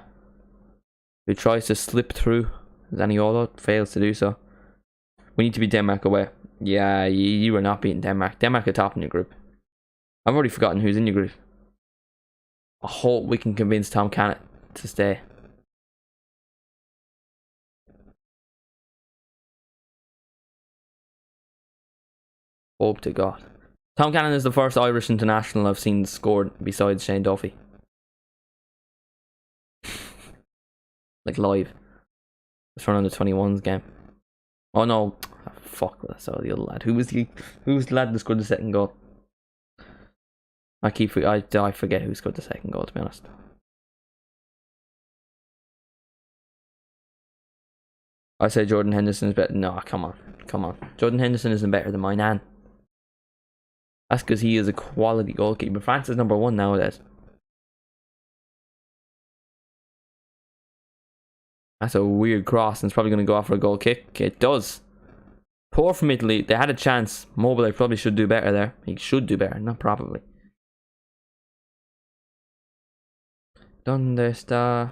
who tries to slip through. Zaniolo fails to do so. We need to beat Denmark away. Yeah, you are not beating Denmark. Denmark are top in your group. I've already forgotten who's in your group. I hope we can convince Tom Cannon to stay. Hope to God. Tom Cannon is the first Irish international I've seen scored besides Shane Duffy. Like live. It's from under 21's game. Oh no. Oh, fuck, I saw the other lad. Who was the lad that scored the second goal? I forget who scored the second goal, to be honest. I say Jordan Henderson is better. No, come on. Come on. Jordan Henderson isn't better than my nan. That's because he is a quality goalkeeper. France is number 1 nowadays. That's a weird cross, and it's probably going to go off for a goal kick. It does. Poor from Italy. They had a chance. Mobile probably should do better there. He should do better, not probably. ¿Dónde está?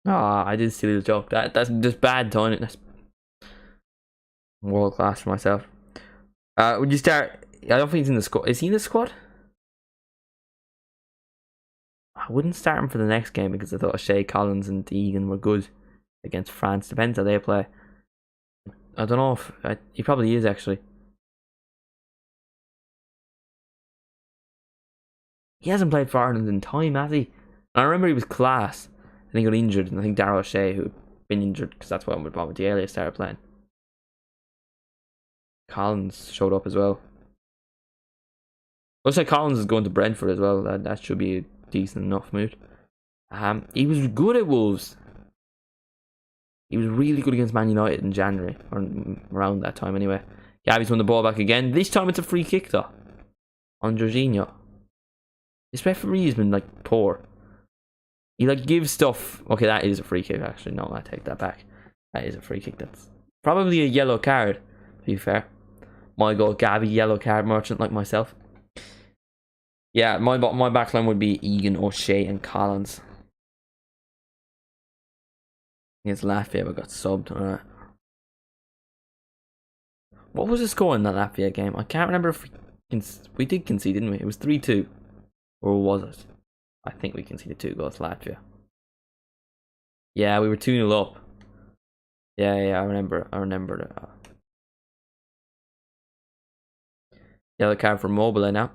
Ah, I did see the joke. That's just bad timing. That's world class for myself. Would you start? I don't think he's in the squad. Is he in the squad? I wouldn't start him for the next game because I thought Shea Collins and Egan were good against France. Depends how they play. I don't know if he probably is actually. He hasn't played for Ireland in time, has he? I remember he was class. And he got injured, and I think Darryl O'Shea, who had been injured because that's when Bobbadielli started playing. Collins showed up as well. Looks like Collins is going to Brentford as well. That should be a decent enough move. He was good at Wolves. He was really good against Man United in January, or around that time anyway. Gavi's won the ball back again. This time it's a free kick though, on Jorginho. This referee has been like poor. He like gives stuff. Okay, that is a free kick actually. No, I take that back. That is a free kick. That's probably a yellow card, to be fair. My goal, Gavi, yellow card merchant like myself. Yeah, my backline would be Egan, O'Shea and Collins. Against Latvia, we got subbed. Alright. What was the score in that Latvia game? I can't remember if we did concede, didn't we? It was 3-2. Or was it? I think we conceded 2 goals to Latvia. Yeah, we were 2-0 up. Yeah, I remember that. Yellow card for Mobile now.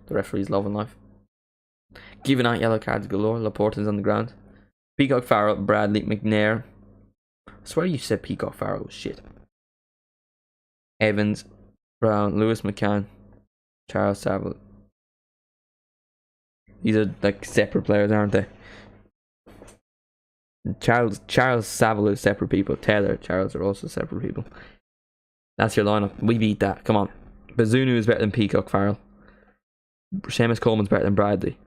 The referee's loving life. Giving out yellow cards galore. Laporta's on the ground. Peacock Farrell, Bradley, McNair. I swear you said Peacock Farrell was shit. Evans, Brown, Lewis McCann, Charles Saville. These are like separate players, aren't they? Charles Saville is separate people. Taylor, Charles are also separate people. That's your lineup. We beat that. Come on. Bazunu is better than Peacock Farrell. Seamus Coleman's better than Bradley.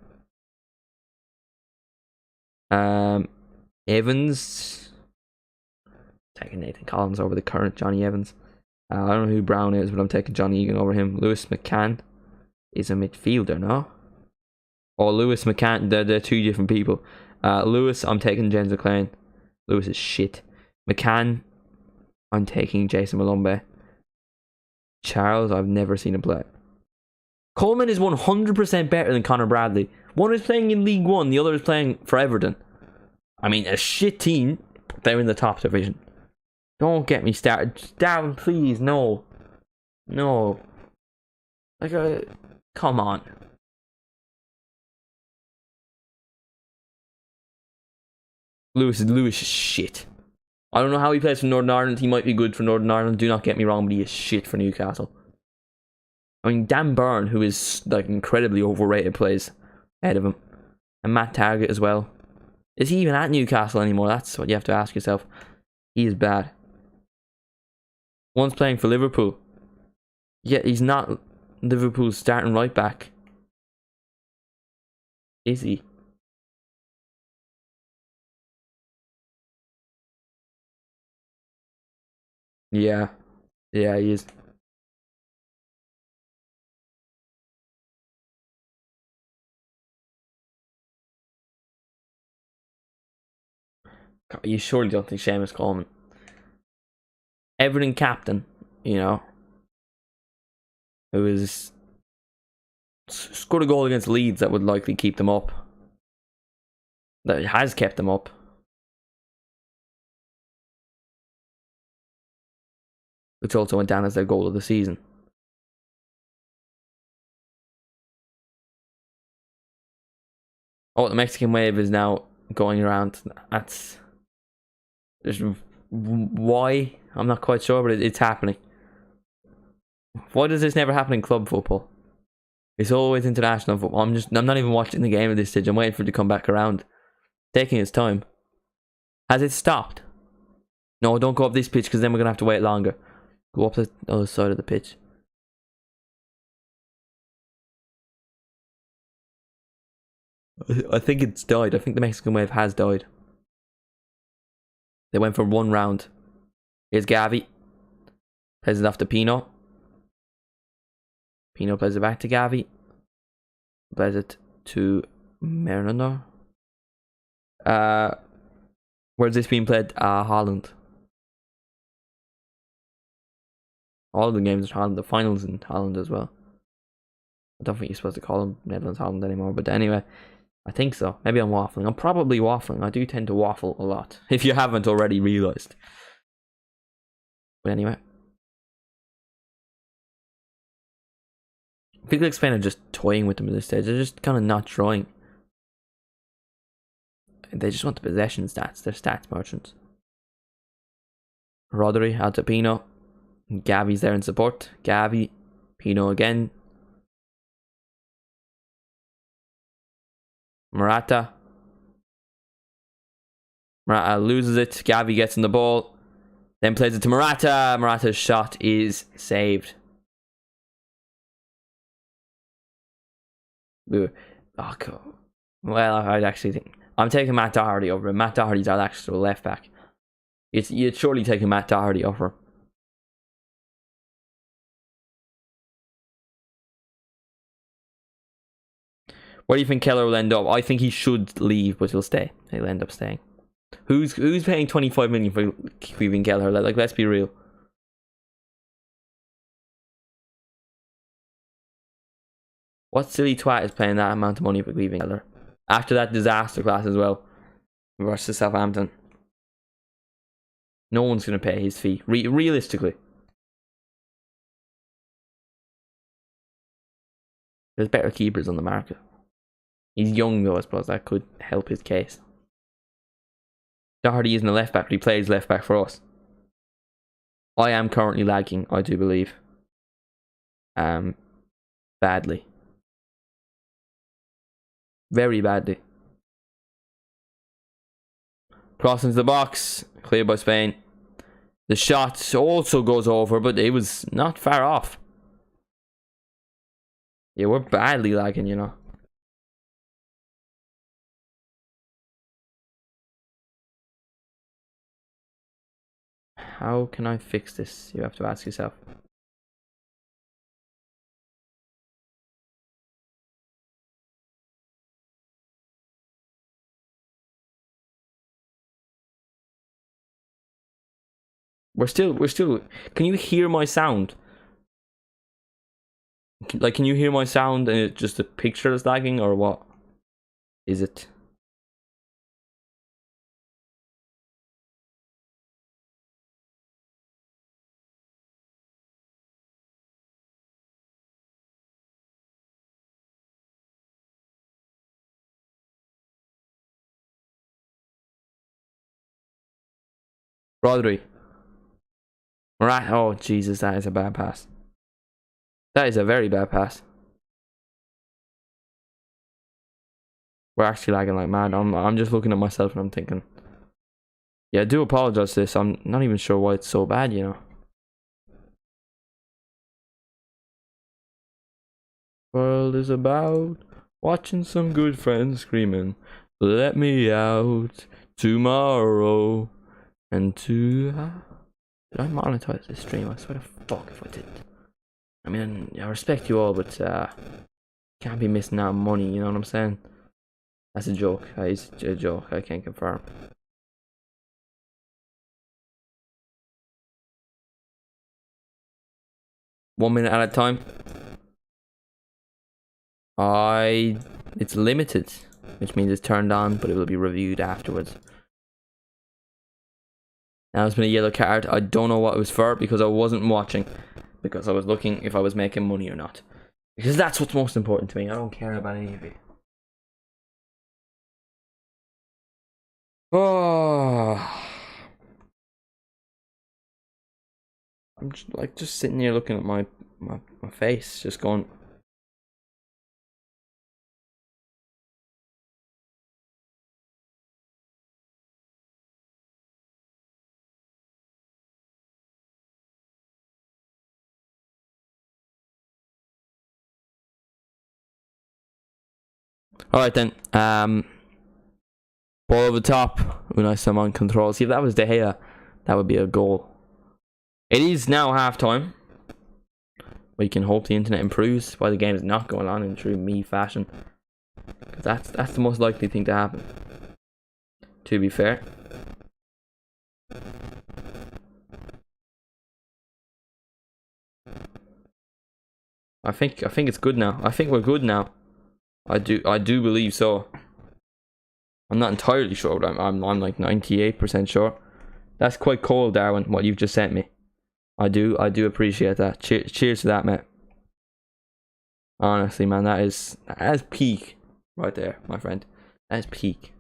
Evans. Taking Nathan Collins over the current Johnny Evans. I don't know who Brown is, but I'm taking Johnny Egan over him. Lewis McCann is a midfielder, no? Oh, Lewis McCann, they're 2 different people. Lewis, I'm taking James McLean. Lewis is shit. McCann, I'm taking Jason Malumbe. Charles, I've never seen him play. Coleman is 100% better than Conor Bradley. One is playing in League One, the other is playing for Everton. I mean, a shit team, but they're in the top division. Don't get me started. Darren, please, no. No. Like, come on. Lewis is shit. I don't know how he plays for Northern Ireland. He might be good for Northern Ireland. Do not get me wrong, but he is shit for Newcastle. I mean, Dan Byrne, who is like incredibly overrated, plays ahead of him. And Matt Targett as well. Is he even at Newcastle anymore? That's what you have to ask yourself. He is bad. One's playing for Liverpool. Yet he's not Liverpool's starting right back. Is he? Yeah. Yeah, he is. You surely don't think Seamus Coleman. Everton captain, you know, who is scored a goal against Leeds that would likely keep them up. That has kept them up. Which also went down as their goal of the season. Oh, the Mexican wave is now going around. There's Why? I'm not quite sure, but it's happening. Why does this never happen in club football? It's always international football. I'm not even watching the game at this stage. I'm waiting for it to come back around. Taking its time. Has it stopped? No, don't go up this pitch because then we're going to have to wait longer. Go up the other side of the pitch. I think it's died. I think the Mexican wave has died. They went for one round. Here's Gavi. Plays it off to Pino. Pino plays it back to Gavi. Plays it to Merino. Where's this being played? Holland. All of the games in Holland. The finals in Holland as well. I don't think you're supposed to call them Netherlands Holland anymore. But anyway, I think so. Maybe I'm waffling. I'm probably waffling. I do tend to waffle a lot. If you haven't already realised. But anyway. People like Spain are just toying with them at this stage. They're just kind of not trying. They just want the possession stats. They're stats merchants. Rodri out to Pino. Gavi's there in support. Gavi. Pino again. Morata. Morata loses it. Gavi gets in the ball. Then plays it to Morata. Morata's shot is saved. Oh, cool. Well, I'd actually think I'm taking Matt Doherty over him. Matt Doherty's our actual left back. You'd surely take Matt Doherty over him. Where do you think Keller will end up? I think he should leave, but he'll stay. He'll end up staying. Who's paying 25 million for Kevin Keller? Like, let's be real. What silly twat is paying that amount of money for Kevin Keller? After that disaster class as well versus Southampton. No one's going to pay his fee. Realistically. There's better keepers on the market. He's young though, I suppose that could help his case. Doherty isn't a left back, but he plays left back for us. I am currently lagging, I do believe. Badly. Very badly. Cross into the box. Cleared by Spain. The shot also goes over, but it was not far off. Yeah, we're badly lagging, you know. How can I fix this? You have to ask yourself. We're still. Can you hear my sound? Like, can you hear my sound and it's just the picture is lagging, or what? Is it? Rodri. Right. Oh, Jesus, that is a bad pass. That is a very bad pass. We're actually lagging like mad. I'm just looking at myself and I'm thinking, yeah, I do apologize for this. I'm not even sure why it's so bad, you know. World is about watching some good friends screaming, let me out tomorrow. And to... did I monetize this stream? I swear to fuck if I didn't. I mean, I respect you all, but can't be missing out on money, you know what I'm saying? That's a joke. That is a joke, I can't confirm. One minute at a time. It's limited, which means it's turned on, but it will be reviewed afterwards. Now it's been a yellow card. I don't know what it was for because I wasn't watching. Because I was looking if I was making money or not. Because that's what's most important to me. I don't care about any of it. Oh. I'm just sitting here looking at my face, just going. All right then. Ball over the top. Unai Simon control. See, if that was De Gea, that would be a goal. It is now half time. We can hope the internet improves while the game is not going on in true me fashion. That's the most likely thing to happen. To be fair. I think it's good now. I think we're good now. I do believe so. I'm not entirely sure, but I'm like 98% sure. That's quite cold, Darwin, what you've just sent me. I do appreciate that. Cheers to that, mate. Honestly, man, that is peak right there, my friend. That is peak.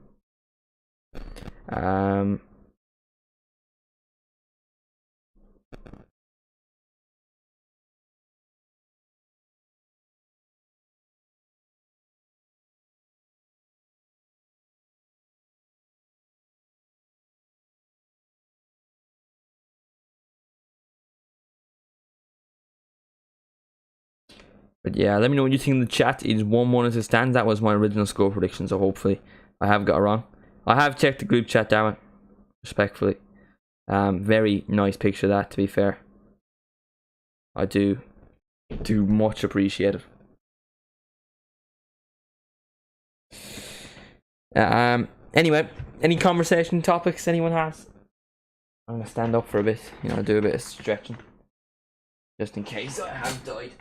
But yeah, let me know what you think in the chat. It is 1-1 as it stands. That was my original score prediction, so hopefully I have got it wrong. I have checked the group chat, damn it. Respectfully. Very nice picture of that, to be fair. I do much appreciate it. Anyway, any conversation topics anyone has? I'm gonna stand up for a bit, do a bit of stretching. Just in case I have died.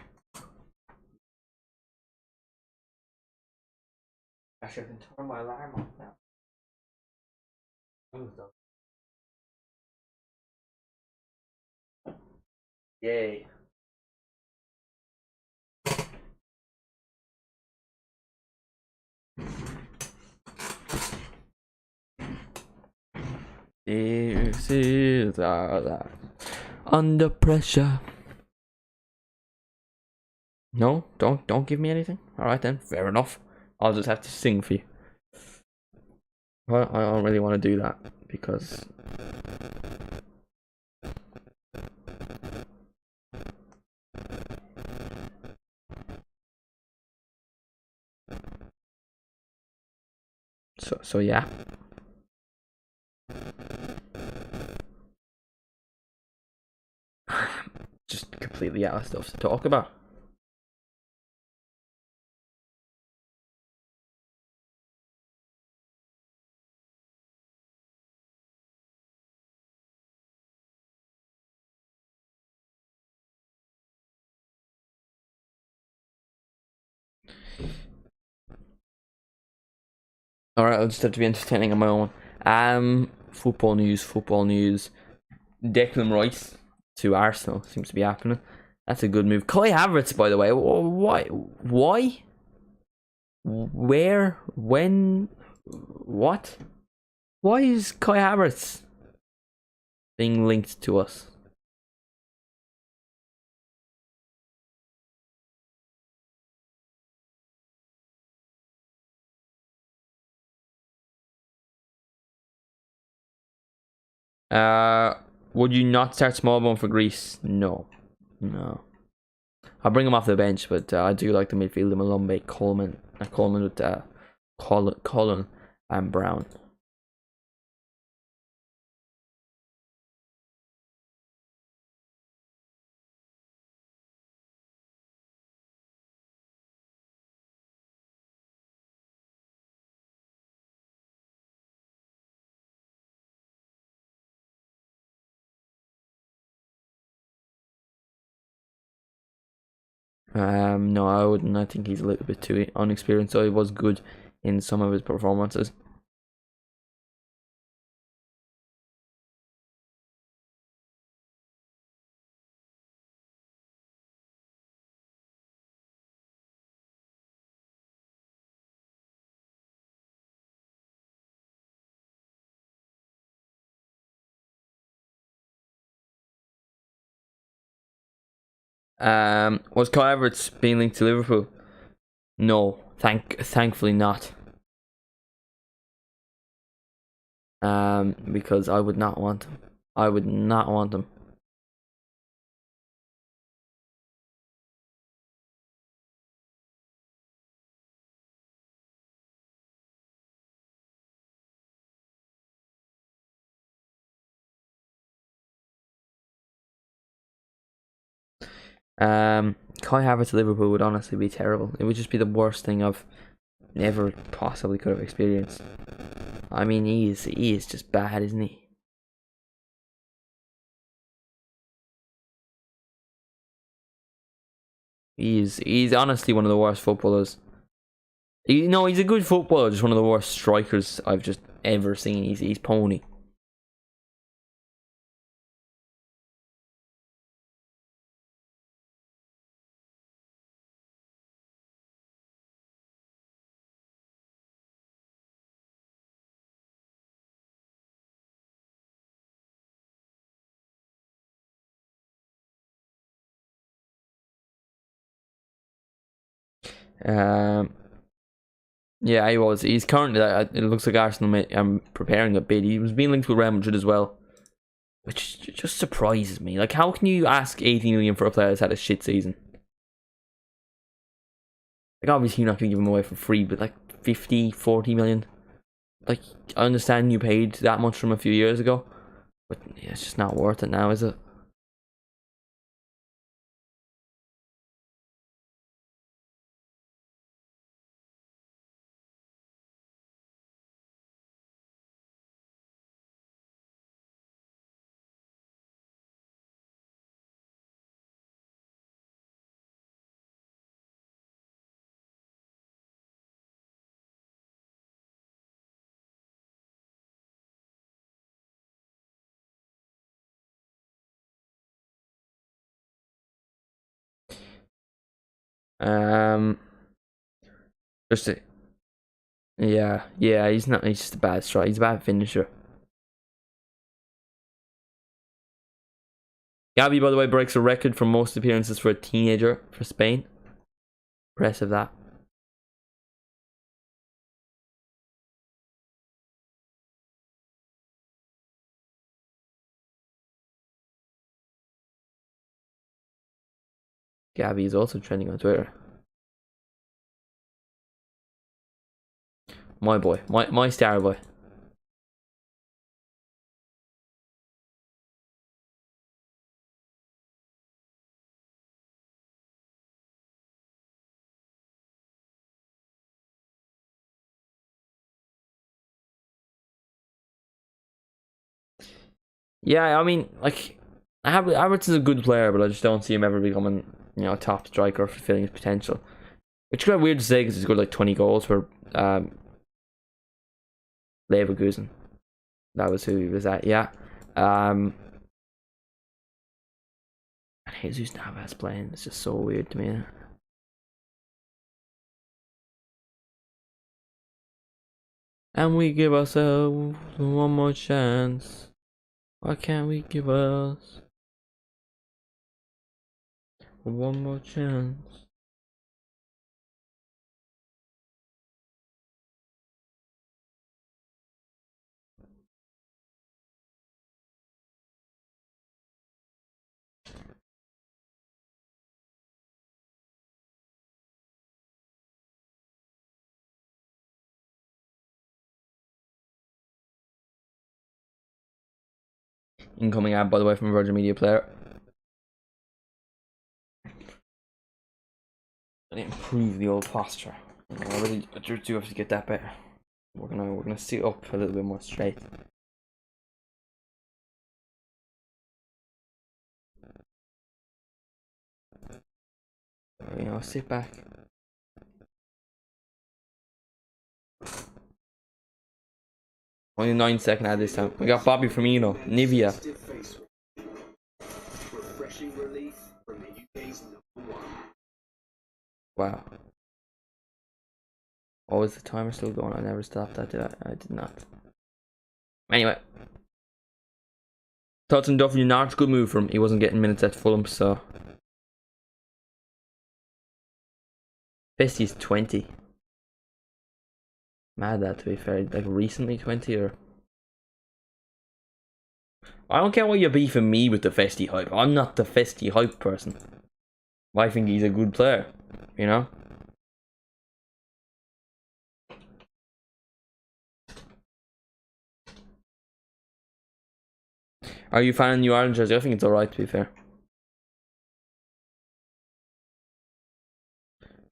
Actually, I can turn my alarm off now. Yay. This is under pressure. No, don't give me anything. All right then, fair enough. I'll just have to sing for you. I don't really want to do that because so yeah. Just completely out of stuff to talk about. Alright, I'll just have to be entertaining on my own. Football news. Declan Rice to Arsenal seems to be happening. That's a good move. Kai Havertz, by the way. Why? Where? When? What? Why is Kai Havertz being linked to us? Would you not start Smallbone for Greece? No. I'll bring him off the bench, but I do like the midfield. Malombe, Coleman with Colin and Brown. No, I wouldn't. I think he's a little bit too unexperienced, so he was good in some of his performances. Was Kai Havertz being linked to Liverpool? No, thankfully not. Because I would not want him. I would not want him. Kai Havertz to Liverpool would honestly be terrible. It would just be the worst thing I've never possibly could have experienced. I mean, he is just bad, isn't he? He's honestly one of the worst footballers. He's a good footballer, just one of the worst strikers I've just ever seen. He's pony. Um, yeah, he was. He's currently. It looks like Arsenal preparing a bid. He was being linked with Real Madrid as well, which just surprises me. Like, how can you ask 80 million for a player that's had a shit season? Like, obviously you're not going to give him away for free, but like 50, 40 million. Like, I understand you paid that much from a few years ago, but yeah, it's just not worth it now, is it? Um, just a, yeah, he's not. He's just a bad strike. He's a bad finisher. Gavi, by the way, breaks a record for most appearances for a teenager for Spain. Impressive that. Gavi is also trending on Twitter. My boy, my star boy. Yeah, I mean, like, Havertz is a good player, but I just don't see him ever becoming, a top striker, fulfilling his potential. Which is kind of weird to say because he's got like 20 goals for Leverkusen. That was who he was at, yeah. And Jesus Navas playing, it's just so weird to me. And we give ourselves one more chance. Why can't we give us one more chance? Incoming ad, by the way, from a Virgin Media player. Improve the old posture. I really do have to get that better. We're gonna sit up a little bit more straight. Sit back. Only 9-second ad this time. We got Bobby Firmino, Nivea. Wow. Oh, is the timer still going? I never stopped that, did I? I did not. Anyway. Thoughts on Duffy United? Good move from him. He wasn't getting minutes at Fulham, so Festi's 20. Mad that, to be fair. Like recently 20 or... I don't care why you're beefing me with the Festi hype. I'm not the Festi hype person. I think he's a good player, you know? Are you a fan of New Ireland jersey? I think it's alright, to be fair.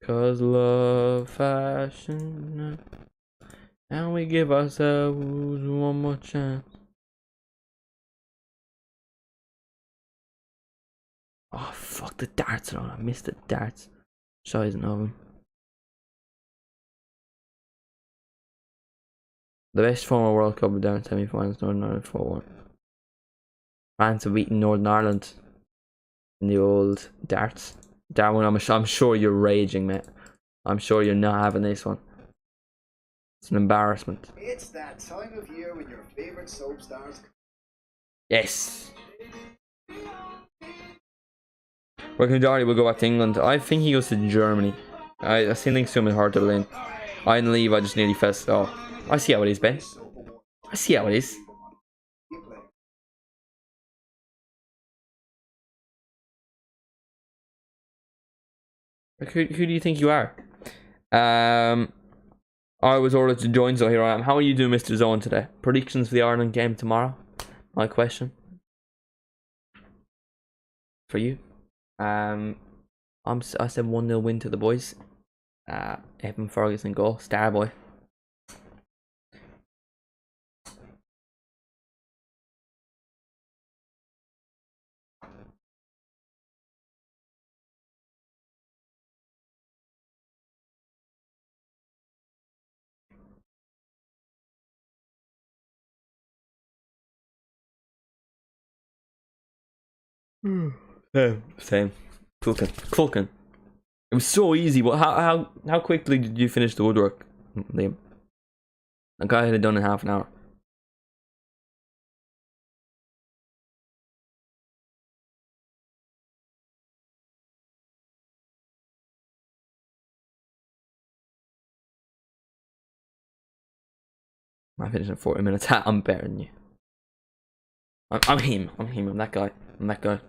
Cause love, fashion, and we give ourselves one more chance. Oh fuck, the darts are on. I missed the darts. Sizing of them. The best former World Cup down semi-finals, Northern Ireland 4-1. France have beaten Northern Ireland in the old darts. Darwin, I'm sure you're raging, mate. I'm sure you're not having this one. It's an embarrassment. It's that time of year when your favourite soap stars... Yes. Working Doherty will go back to England. I think he goes to Germany. I still think Sum is hard to win. I didn't leave, I just nearly fest. Oh, I see how it is, Ben. I see how it is. Like, who do you think you are? I was ordered to join, so here I am. How are you doing, Mr. Zone, today? Predictions for the Ireland game tomorrow? My question. For you? I said 1-0 win to the boys. Evan Ferguson goal. Starboy. Yeah, same. Culkin. It was so easy. But how quickly did you finish the woodwork, Liam? A guy had it done in half an hour. I finished in 40 minutes. I'm better than you. I'm him. I'm that guy. I'm that guy.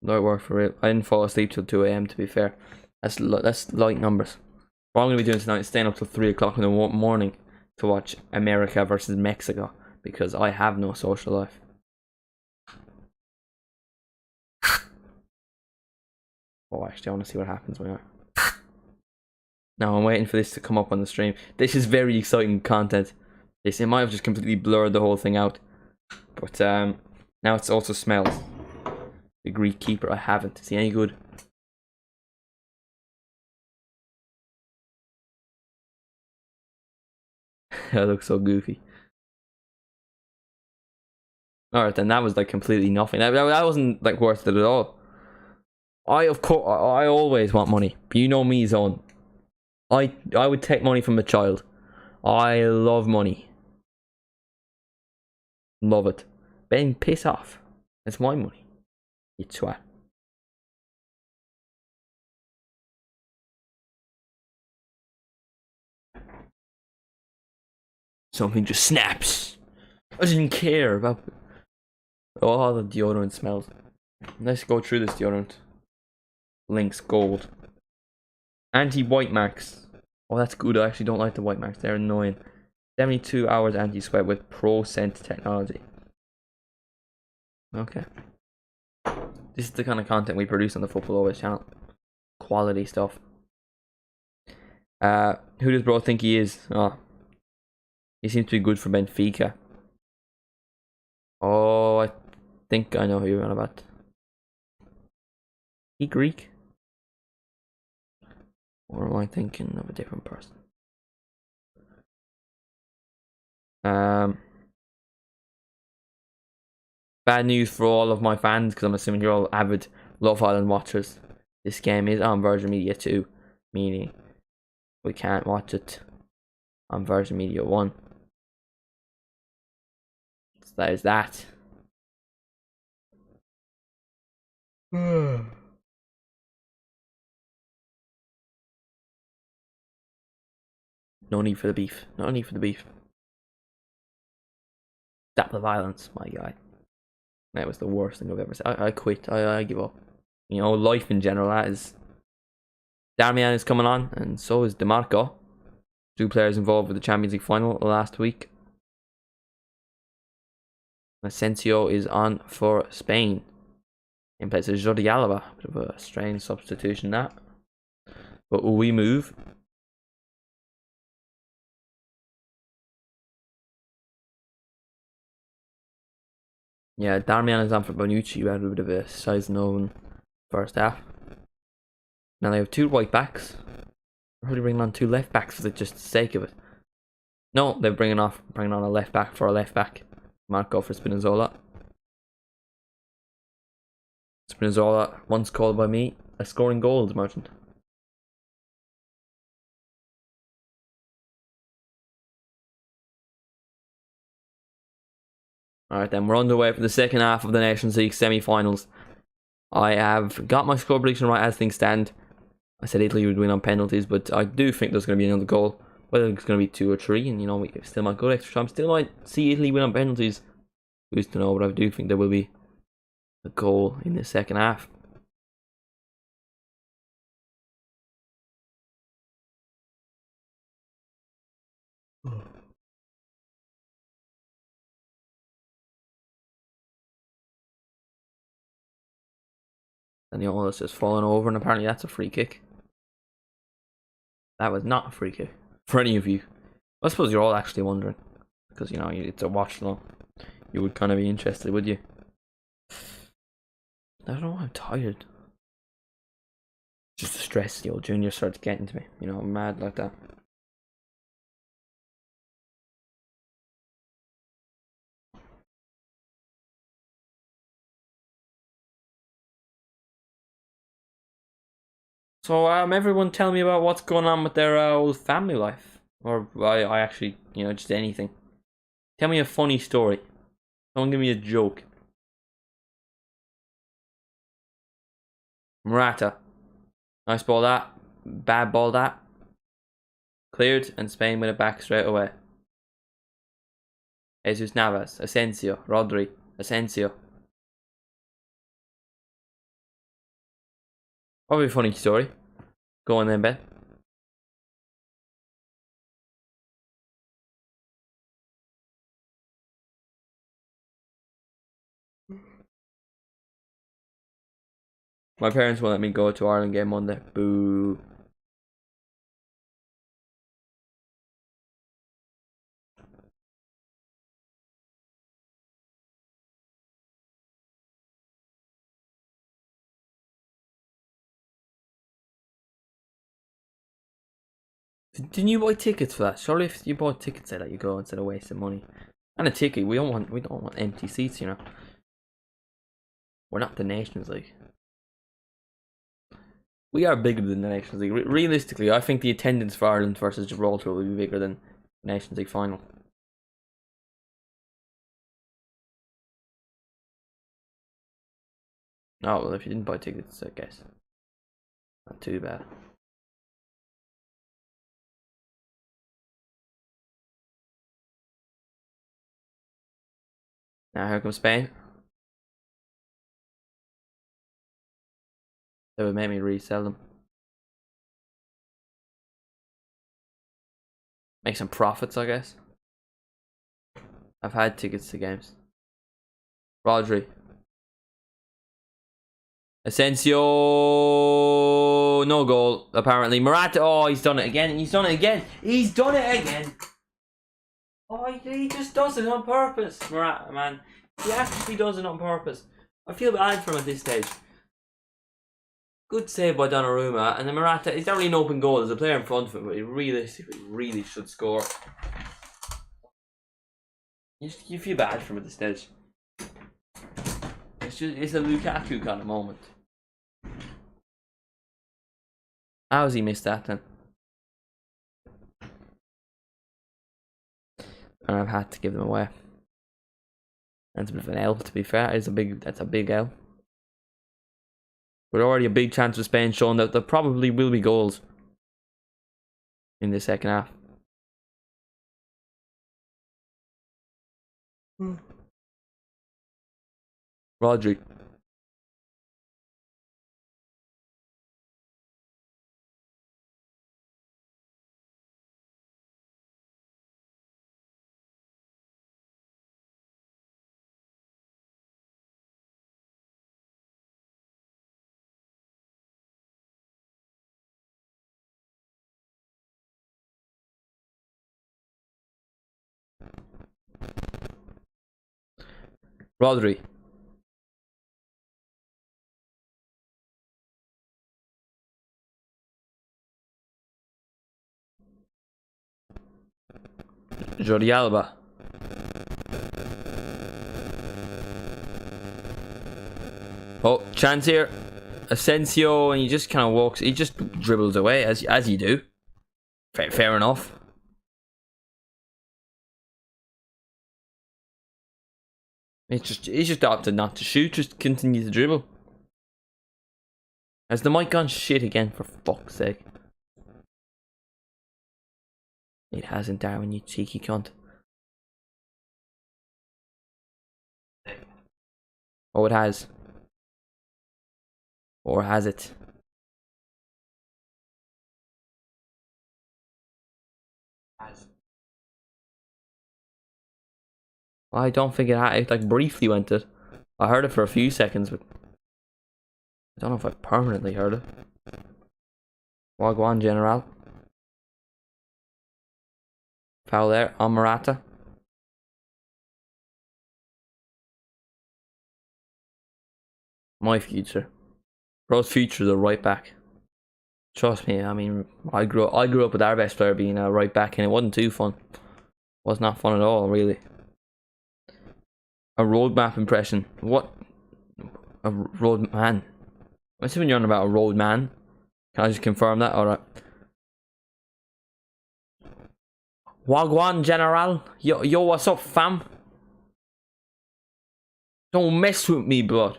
That worked for real. I didn't fall asleep till 2 AM, to be fair. That's light numbers. What I'm going to be doing tonight is staying up till 3 o'clock in the morning to watch America versus Mexico, because I have no social life. Oh, actually, I want to see what happens when I... Now I'm waiting for this to come up on the stream. This is very exciting content. It might have just completely blurred the whole thing out, but now it's also smells. The Greek keeper, I haven't. Is he any good? That looks so goofy. Alright, then that was like completely nothing. That wasn't like worth it at all. I always want money. You know me, Zone. I would take money from a child. I love money. Love it. Ben, piss off. It's my money. You twat. Something just snaps. I didn't care about... Oh, the deodorant smells. Let's go through this deodorant. Lynx gold. Anti-white marks. Oh, that's good. I actually don't like the white marks. They're annoying. 72 hours anti-sweat with Pro Scent technology. Okay. This is the kind of content we produce on the Football Always channel. Quality stuff. Who does bro think he is? Oh. He seems to be good for Benfica. Oh, I think I know who you're on about. He Greek? Or am I thinking of a different person? Bad news for all of my fans, because I'm assuming you're all avid Love Island watchers. This game is on Virgin Media 2, meaning we can't watch it on Virgin Media 1. that is that. No need for the beef. No need for the beef. Stop the violence, my guy. That was the worst thing I've ever said. I quit. I give up. You know, life in general, that is. Darmian is coming on, and so is DeMarco. 2 players involved with the Champions League final last week. Asensio is on for Spain. In place of Jordi Alba. Bit of a strange substitution, that. But will we move? Yeah, Darmian is on for Bonucci, who had a bit of a size known first half. Now they have 2 right backs. Or are they bringing on 2 left backs for just the sake of it? No, they're bringing on a left back for a left back. Marco for Spinazzola. Spinazzola, once called by me a scoring goals merchant. Alright then, we're underway for the second half of the Nations League semi-finals. I have got my score prediction right as things stand. I said Italy would win on penalties, but I do think there's going to be another goal. Whether it's going to be 2 or 3, and you know, we still might go extra time. Still might see Italy win on penalties. Who's to know, but I do think there will be a goal in the second half. And the Ola's just fallen over, and apparently that's a free kick. That was not a free kick. For any of you. I suppose you're all actually wondering. Because, you know, it's a watch along. You would kind of be interested, would you? I don't know, I'm tired. Just the stress the old junior started getting to me. You know, I'm mad like that. So, everyone tell me about what's going on with their old family life. Or, I actually, you know, just anything. Tell me a funny story. Someone give me a joke. Morata. Nice ball that. Bad ball that. Cleared, and Spain win it back straight away. Jesus Navas. Asensio. Rodri. Asensio. Probably a funny story. Go on then, Ben. My parents won't let me go to Ireland game Monday. Boo. Didn't you buy tickets for that? Surely if you bought tickets, they let you go instead of wasting money. And a ticket, we don't want empty seats, you know. We're not the Nations League. We are bigger than the Nations League. Realistically, I think the attendance for Ireland versus Gibraltar will be bigger than the Nations League final. Oh, well, if you didn't buy tickets, I guess. Not too bad. Now, here comes Spain. They would make me resell them. Make some profits, I guess. I've had tickets to games. Rodri. Asensio. No goal, apparently. Morata. Oh, he's done it again. He's done it again. He's done it again. Oh, he just does it on purpose. Morata, man. He actually does it on purpose. I feel bad for him at this stage. Good save by Donnarumma. And then Morata, he's not really an open goal. There's a player in front of him, but he realistically really should score. You feel bad for him at this stage. It's a Lukaku kind of moment. How has he missed that then? And I've had to give them away. That's a bit of an L, to be fair. That's a big L. But already a big chance of Spain showing that there probably will be goals in the second half. Rodri. Rodri. Jordi Alba. Oh, chance here. Asensio, and he just kind of walks. He just dribbles away as you do. Fair enough. He's just opted not to shoot. Just continue to dribble. Has the mic gone shit again? For fuck's sake! It hasn't, Darwin. You cheeky cunt. Oh, it has. Or has it? I don't think it had. It like briefly went it. I heard it for a few seconds, but I don't know if I permanently heard it. Wagwan General. Foul there on Morata. My future. Bro's future is a right back. Trust me, I mean, I grew up with our best player being a right back, and it wasn't too fun. It was not fun at all, really. A roadmap impression. What? A road man. I'm assuming you're on about a road man. Can I just confirm that? Alright. Wagwan General. Yo, what's up, fam? Don't mess with me, blood.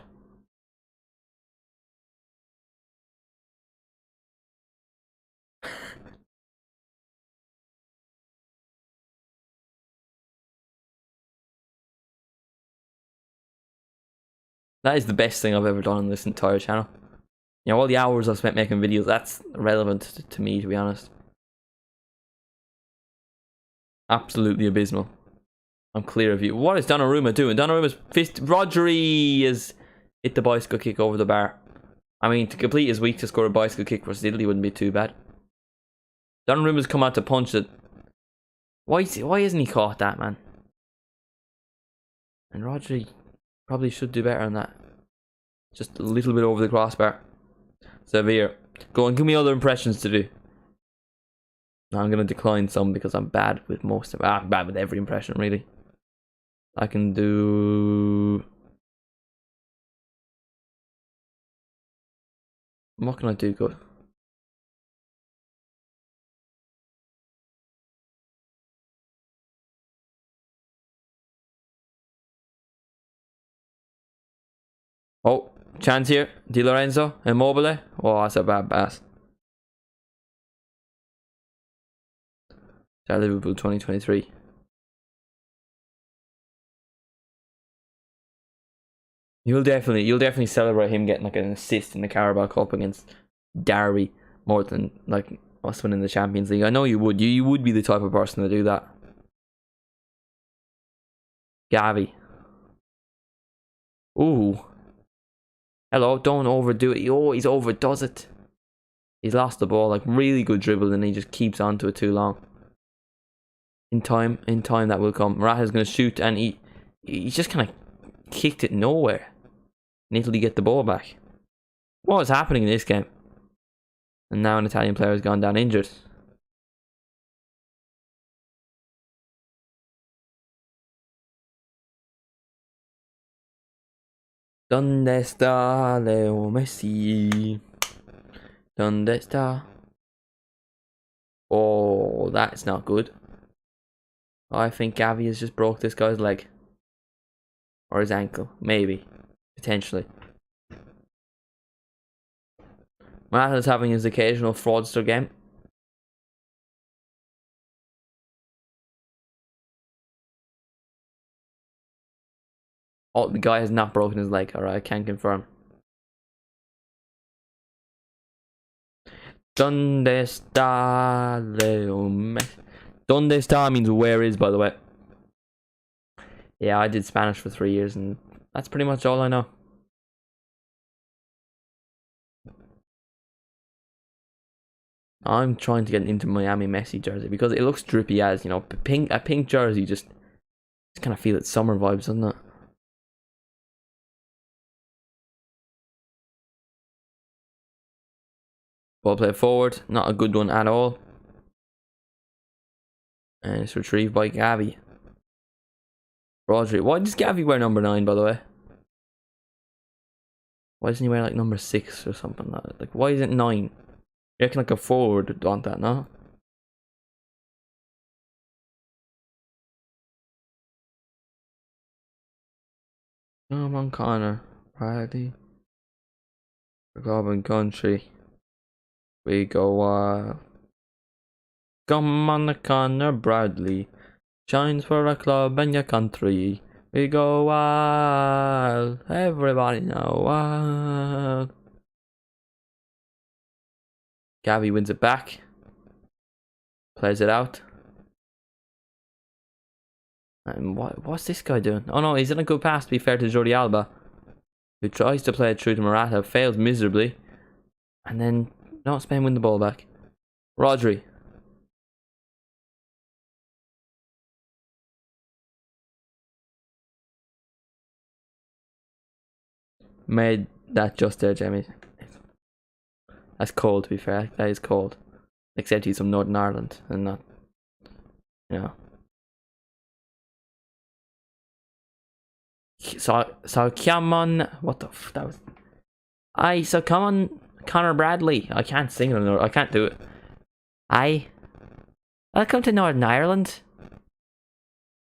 That is the best thing I've ever done on this entire channel. You know, all the hours I've spent making videos, that's relevant to me, to be honest. Absolutely abysmal. I'm clear of you. What is Donnarumma doing? Donnarumma's fist. Rodri has hit the bicycle kick over the bar. I mean, to complete his week to score a bicycle kick versus Italy wouldn't be too bad. Donnarumma's come out to punch it. Why isn't he caught that, man? And Rodri probably should do better on that. Just a little bit over the crossbar. Severe. Go on, give me other impressions to do. I'm going to decline some because I'm bad with most of it. I'm bad with every impression, really. I can do... What can I do good? Oh, chance here. Di Lorenzo. Immobile. Oh, that's a bad pass. That Liverpool 2023. You'll definitely celebrate him getting like an assist in the Carabao Cup against Derby more than like us winning the Champions League. I know you would. You would be the type of person to do that. Gavi. Ooh. Hello, don't overdo it. Oh, he's overdoes it. He's lost the ball. Like, really good dribble, and he just keeps onto it too long. In time that will come. Morata's going to shoot, and he just kind of kicked it nowhere. Until he get the ball back. What is happening in this game? And now an Italian player has gone down injured. ¿Dónde está Leo Messi? ¿Dónde está? Oh, that's not good. I think Gavi has just broke this guy's leg. Or his ankle. Maybe. Potentially. Morata's having his occasional fraudster game. Oh, the guy has not broken his leg. Alright, I can confirm. Donde está Leo Messi? Donde está means where is, by the way. Yeah, I did Spanish for 3 years and that's pretty much all I know. I'm trying to get into Miami Messi jersey because it looks drippy as, you know, a pink jersey just kind of feel it's summer vibes, doesn't it? Ball play forward, not a good one at all. And it's retrieved by Gavi. Rodri. Why does Gavi wear number 9, by the way? Why doesn't he wear like number 6 or something like that? Like, why is it 9? You reckon like a forward would want that, no? Come on, Connor. Bradley. Robin Country. We go wild. Come on, Connor Bradley. Shines for a club and your country. We go wild. Everybody know wild. Gavi wins it back. Plays it out. And what's this guy doing? Oh no, he's in a good pass, to be fair to Jordi Alba, who tries to play it through to Morata, fails miserably. And then, no, Spain win the ball back. Rodri. Made that just there, Jamie. That's cold, to be fair. That is cold. Except he's from Northern Ireland and not, you know. So come on. What the f? That was. So come on, Connor Bradley. I can't sing it. I can't do it. Welcome to Northern Ireland.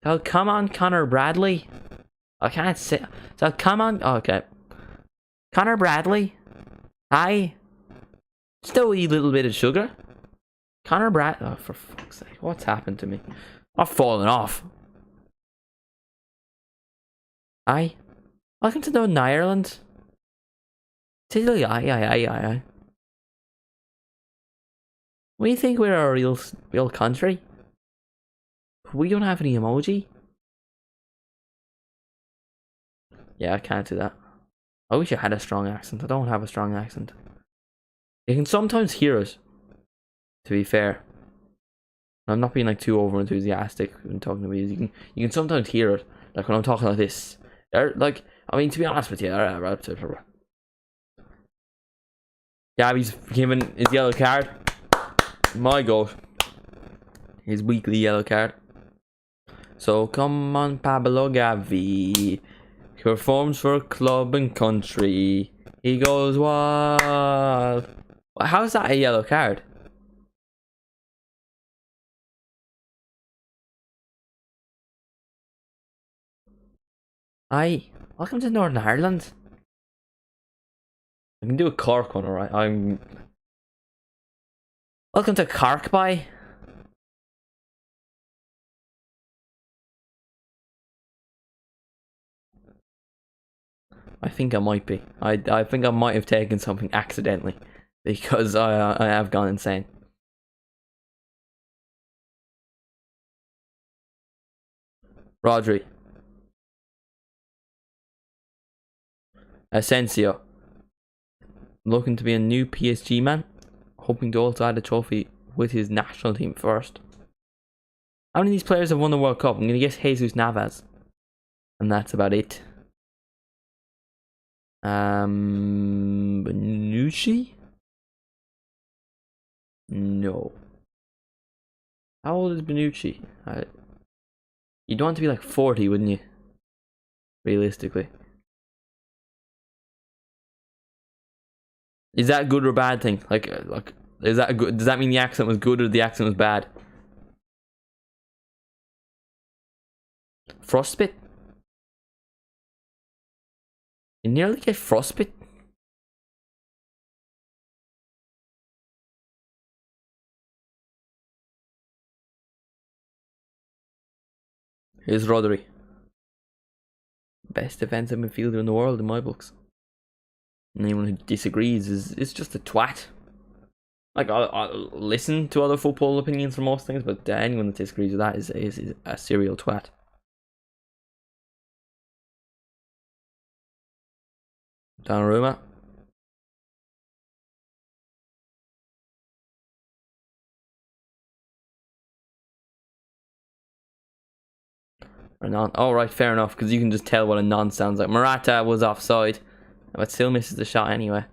So come on, Connor Bradley. I can't say. So come on. Oh, okay. Connor Bradley. Just a wee little bit of sugar. Connor Bradley. Oh, for fuck's sake. What's happened to me? I've fallen off. Welcome to Northern Ireland. Aye. We think we're a real country. We don't have any emoji. Yeah, I can't do that. I wish I had a strong accent. I don't have a strong accent. You can sometimes hear it, to be fair. I'm not being like too over enthusiastic when talking about it. You can sometimes hear it, like when I'm talking like this. Like, I mean, to be honest with you, Gavi's given his yellow card. My God, his weekly yellow card. So come on, Pablo Gavi. He performs for club and country. He goes wild. How's that a yellow card? Welcome to Northern Ireland. I can do a Cork one, alright. Welcome to Cork, bye. I think I might be. I think I might have taken something accidentally, because I have gone insane. Rodri. Asensio. Looking to be a new PSG man. Hoping to also add a trophy with his national team first. How many of these players have won the World Cup? I'm going to guess Jesus Navas. And that's about it. Bonucci? No. How old is Bonucci? You'd want to be like 40, wouldn't you? Realistically. Is that a good or bad thing? Like, is that good? Does that mean the accent was good or the accent was bad? Frostbite? You nearly get frostbite. Here's Rodri. Best defensive midfielder in the world in my books. And anyone who disagrees is just a twat. Like, I'll listen to other football opinions for most things, but anyone that disagrees with that is a serial twat. Donnarumma. Or non. Oh, right, fair enough, because you can just tell what a non sounds like. Morata was offside, but still misses the shot anyway.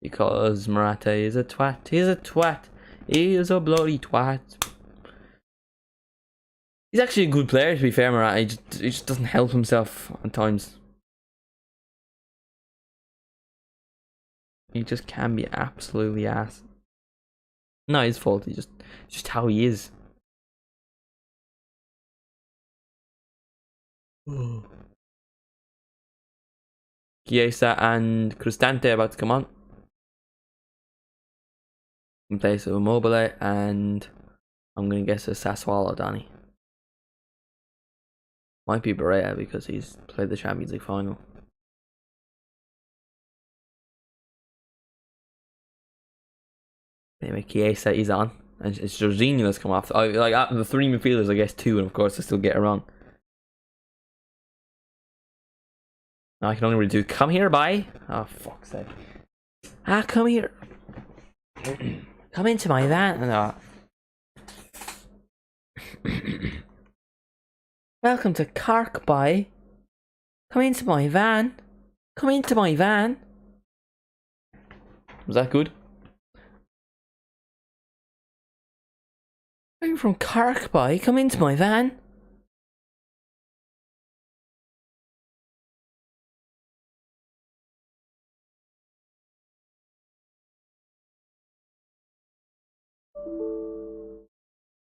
Because Morata is a twat. He's a twat. He is a bloody twat. He's actually a good player, to be fair, Morata. He just doesn't help himself at times. He just can be absolutely ass. Not his fault. He just how he is. Chiesa and Cristante about to come on. In place of Immobile, and I'm gonna guess a Sassuolo Donny. Might be Berea because he's played the Champions League final. Anyway, Chiesa is on, and it's Jorginho that's come off. Like out of the three midfielders, I guess two, and of course I still get it wrong. Now I can only really do come here, bye. Oh fuck's sake! Come here. Come into my van. No. Welcome to Cork, bye. Come into my van. Come into my van. Was that good? I'm from Cork, boy. Come into my van.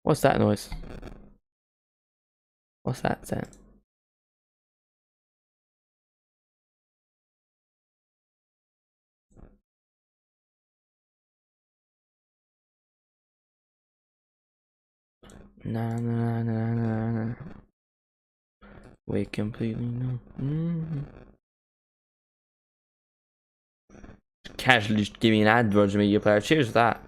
What's that noise? What's that sound? Nah. Wait, completely no. Casually just give me an ad, Virgin Media Player. Cheers for that.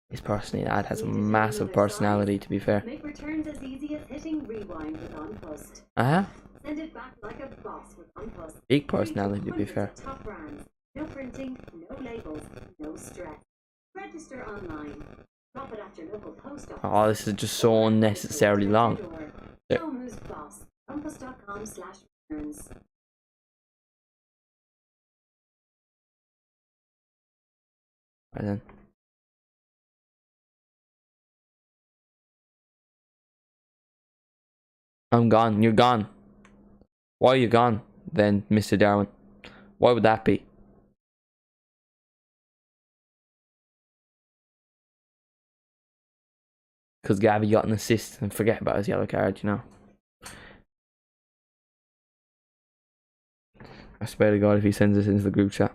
His personality, ad has a massive personality, to be fair. Make returns as easy as hitting rewind with Unpost. Send it back like a boss with Unpost. Big personality, to be fair. Top brands. No printing, no labels, no stress. Register online. Drop it at your local post office. Oh, this is just so unnecessarily long. Show who's boss. Unpost.com/returns. Right then. I'm gone. You're gone. Why are you gone then, Mr. Darwin? Why would that be? Because Gabby got an assist and forget about his yellow card, you know. I swear to God if he sends this into the group chat.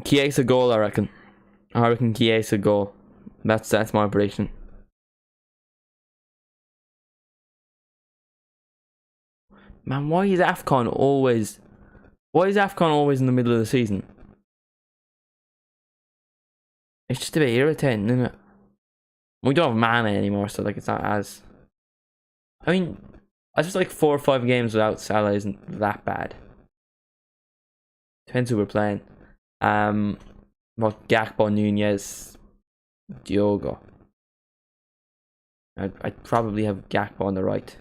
Chiesa goal, I reckon. Chiesa goal. That's my prediction. Man, why is AFCON always in the middle of the season? It's just a bit irritating, isn't it? We don't have mana anymore, so like it's not as. I mean, I just like 4 or 5 games without Salah isn't that bad. Depends who we're playing. What Gakpo, Nunez, Diogo. I'd probably have Gakpo on the right.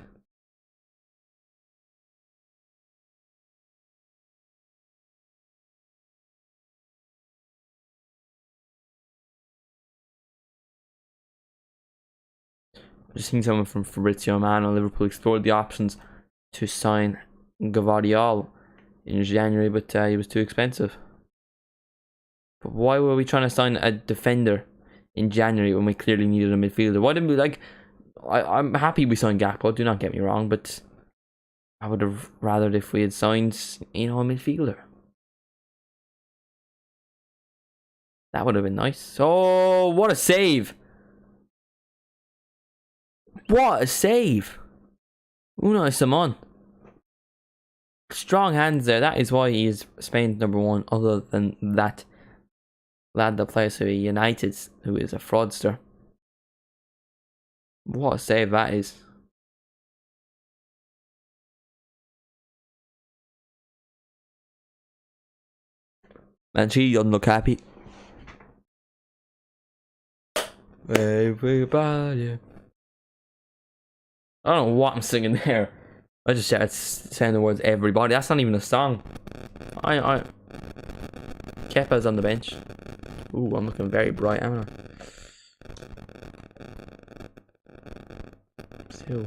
Just seeing someone from Fabrizio Romano, Liverpool explored the options to sign Gvardiol in January, but he was too expensive. But why were we trying to sign a defender in January when we clearly needed a midfielder? Why didn't we, like, I'm happy we signed Gakpo, do not get me wrong, but I would have rathered if we had signed, you know, a midfielder. That would have been nice. Oh, what a save! What a save! Unai Simon. Strong hands there. That is why he is Spain's #1, other than that lad that plays for United, who is a fraudster. What a save that is. And she doesn't look happy. Everybody. I don't know what I'm singing there. I just started saying the words everybody. That's not even a song. Kepa's on the bench. Ooh, I'm looking very bright, am I? Still.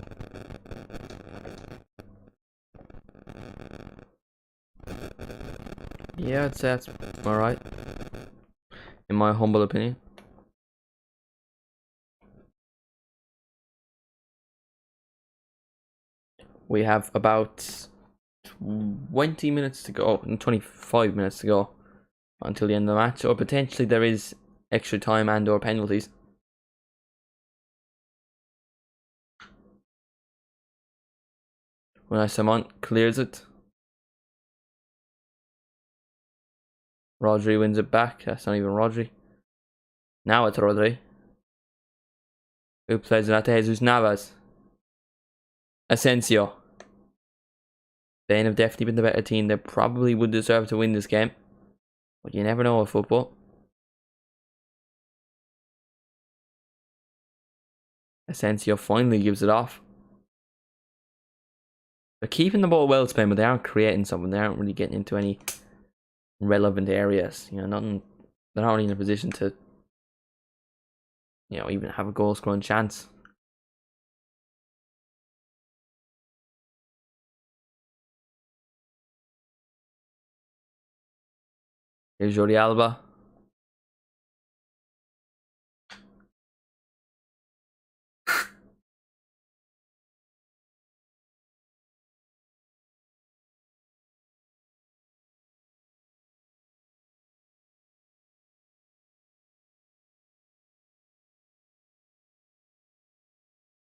Yeah, I'd say that's alright. In my humble opinion. We have about 20 minutes to go, and 25 minutes to go until the end of the match, or potentially there is extra time and or penalties. When Simon clears it, Rodri wins it back. That's not even Rodri. Now it's Rodri, who plays it out to Jesus Navas. Asensio. Spain have definitely been the better team. They probably would deserve to win this game, but you never know with football. Asensio finally gives it off. They're keeping the ball well, Spain, but they aren't creating something. They aren't really getting into any relevant areas. You know, nothing. They're not really in a position to, you know, even have a goal scoring chance. Here's Jordi Alba.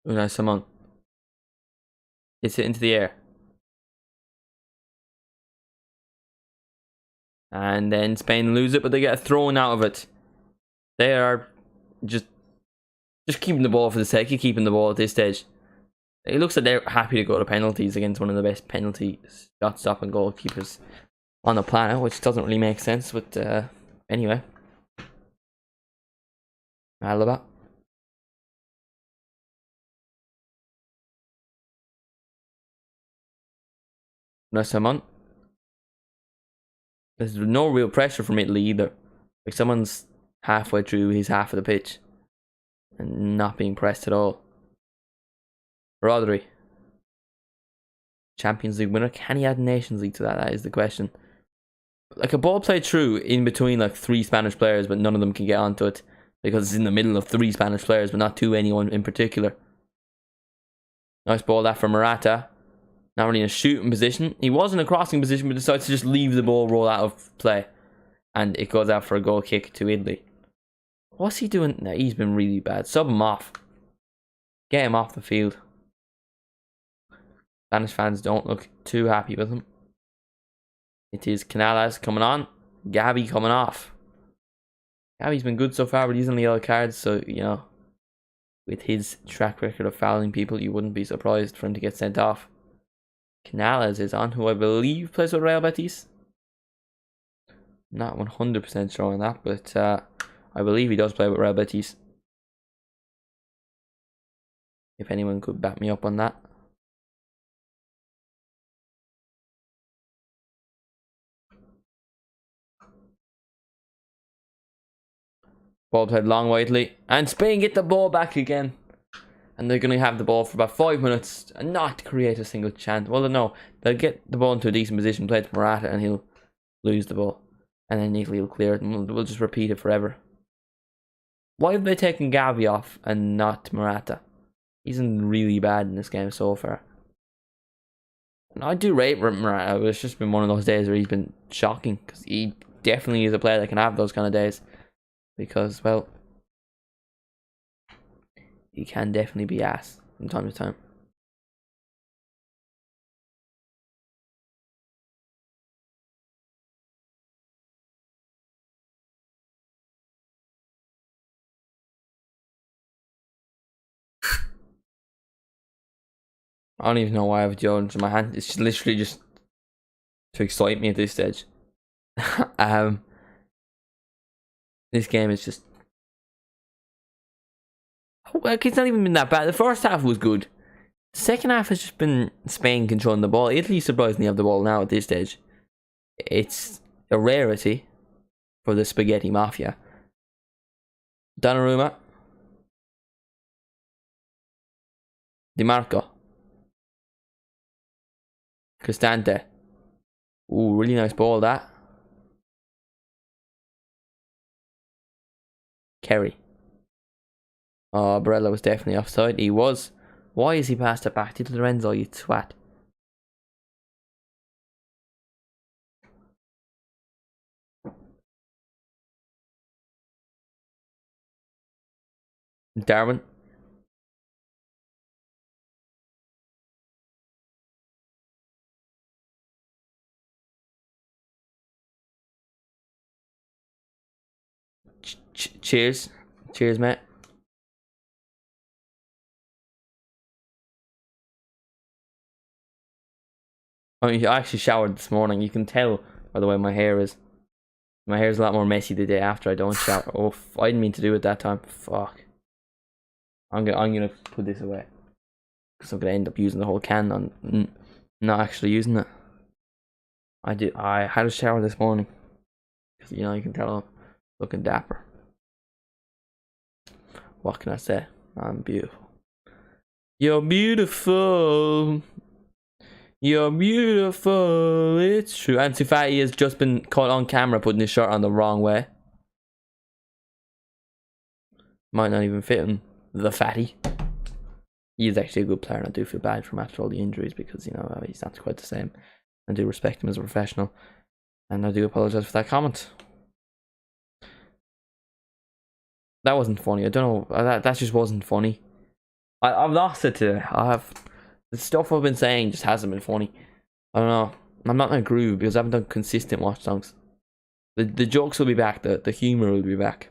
Unai Simon. Hits it into the air. And then Spain lose it, but they get thrown out of it. They are just keeping the ball for the sake of keeping the ball at this stage. It looks like they're happy to go to penalties against one of the best penalty shot stopping goalkeepers on the planet, which doesn't really make sense, but anyway. Alaba. No, Simon. There's no real pressure from Italy either. Like, someone's halfway through his half of the pitch and not being pressed at all. Rodri. Champions League winner. Can he add Nations League to that? That is the question. Like, a ball played through in between like 3 Spanish players, but none of them can get onto it because it's in the middle of 3 Spanish players, but not to anyone in particular. Nice ball that for Morata. Not really in a shooting position. He was in a crossing position, but decides to just leave the ball roll out of play. And it goes out for a goal kick to Italy. What's he doing? No, he's been really bad. Sub him off. Get him off the field. Spanish fans don't look too happy with him. It is Canales coming on. Gavi coming off. Gavi's been good so far, but he's on the yellow cards, so, you know, with his track record of fouling people, you wouldn't be surprised for him to get sent off. Canales is on, who I believe plays with Real Betis. Not 100% sure on that, but I believe he does play with Real Betis. If anyone could back me up on that. Ball played long widely, and Spain get the ball back again. and they're going to have the ball for about 5 minutes and not create a single chance. Well, no, they'll get the ball into a decent position, play it to Morata, and he'll lose the ball. And then Italy will clear it, and we'll just repeat it forever. Why have they taken Gavi off and not Morata? He's been really bad in this game so far. And I do rate Morata, but it's just been one of those days where he's been shocking. Because he definitely is a player that can have those kind of days. Because, well, he can definitely be ass from time to time. I don't even know why I have Jones in my hand. It's just literally just to excite me at this stage. This game is just... Well, it's not even been that bad. The first half was good. The second half has just been Spain controlling the ball. Italy surprisingly have the ball now at this stage. It's a rarity for the spaghetti mafia. Donnarumma. Di Marco. Cristante. Ooh, really nice ball that. Kerry. Oh, Barella was definitely offside. He was. Why is he passed it back to Lorenzo, you twat? Darwin. Cheers. Cheers, mate. I actually showered this morning. You can tell by the way my hair is. My hair's a lot more messy the day after I don't shower. Oh, I didn't mean to do it that time. Fuck. I'm gonna put this away. Because I'm gonna end up using the whole can on not actually using it. I had a shower this morning. You know, you can tell I'm looking dapper. What can I say? I'm beautiful. You're beautiful. You're beautiful. It's true. Ansu Fati has just been caught on camera putting his shirt on the wrong way. Might not even fit him. The fatty. He's actually a good player, and I do feel bad for him after all the injuries because, you know, he's not quite the same. I do respect him as a professional. And I do apologise for that comment. That wasn't funny. I don't know. That just wasn't funny. I've lost it today. The stuff I've been saying just hasn't been funny. I don't know. I'm not in a groove because I haven't done consistent watch songs. The jokes will be back. The humour will be back.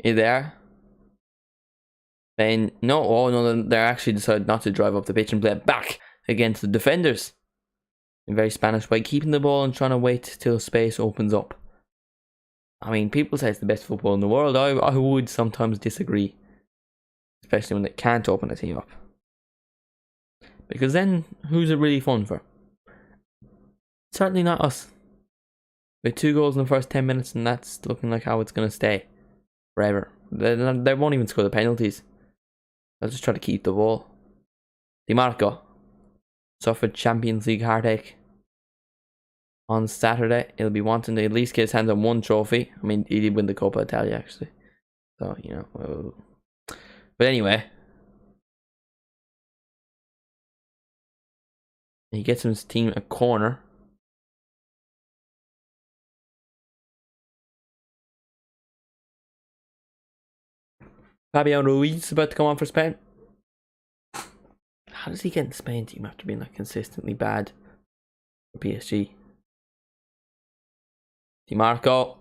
You there? Then no, oh no, they actually decided not to drive up the pitch and play it back against the defenders. In very Spanish way, keeping the ball and trying to wait till space opens up. I mean, people say it's the best football in the world. I would sometimes disagree. Especially when they can't open a team up. Because then, who's it really fun for? Certainly not us. With 2 goals in the first 10 minutes, and that's looking like how it's going to stay. Forever. They won't even score the penalties. They'll just try to keep the ball. Di Marco suffered Champions League heartache on Saturday. He'll be wanting to at least get his hands on 1 trophy. I mean, he did win the Coppa Italia actually. So, you know. Well. But anyway. He gets his team a corner. Fabian Ruiz about to come on for Spain. How does he get in the Spain team after being like consistently bad for PSG? Di Marco.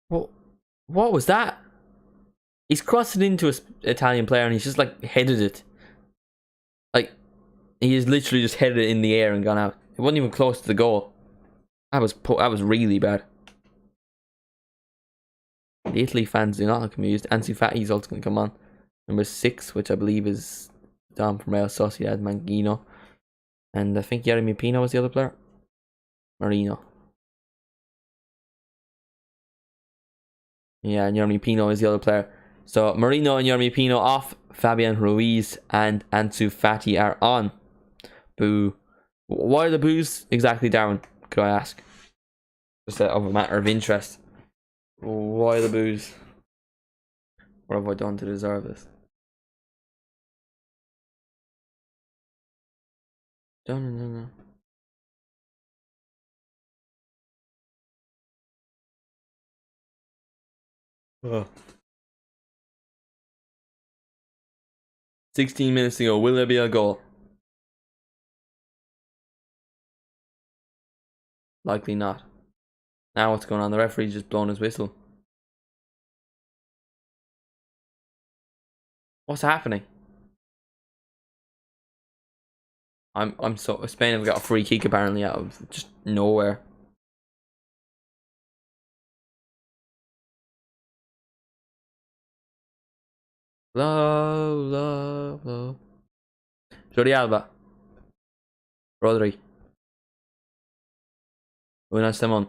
What was that? He's crossed it into an Italian player and he's just like headed it. Like, he has literally just headed it in the air and gone out. It wasn't even close to the goal. That was really bad. The Italy fans do not look amused. Ansu Fati is also going to come on. Number 6, which I believe is Dom from Real Sociedad, Mangino. And I think Yeremy Pino was the other player. Marino. Yeah, and Yeremy Pino is the other player. So Marino and Yeremy Pino off. Fabian Ruiz and Ansu Fati are on. Boo. Why are the boos exactly, Darren? Could I ask? Just of a matter of interest. Why the boos? What have I done to deserve this? No. 16 minutes to go. Will there be a goal? Likely not. Now what's going on? The referee's just blown his whistle. What's happening? I'm so Spain have got a free kick apparently out of just nowhere. Love. Jordi Alba. Rodri. Unai Simon.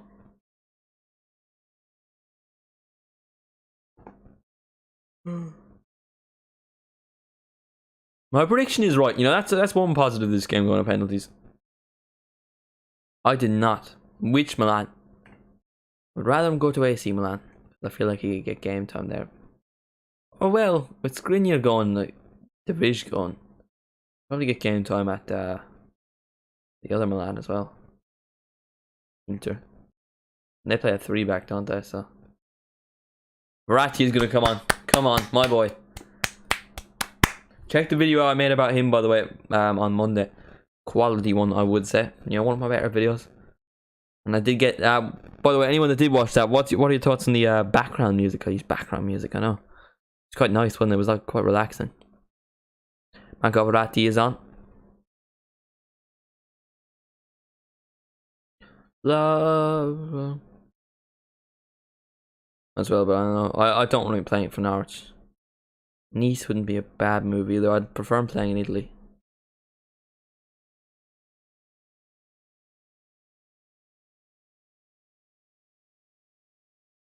My prediction is right. You know, that's one positive of this game going to penalties. I did not. Which Milan? Would rather him go to AC Milan. I feel like he could get game time there. Oh well, with Skriniar going, like Divish going, probably get game time at the other Milan as well. Inter. And they play a 3-back, don't they? So Verratti is gonna come on. Come on, my boy. Check the video I made about him, by the way, on Monday. Quality one, I would say. You know, one of my better videos. And I did get. By the way, anyone that did watch that, what are your thoughts on the background music? I use background music. I know it's quite nice when it was like quite relaxing. Marco Verratti is on. Love as well, but I don't know. I don't really play it for Norwich. Nice wouldn't be a bad move either. I'd prefer him playing in Italy.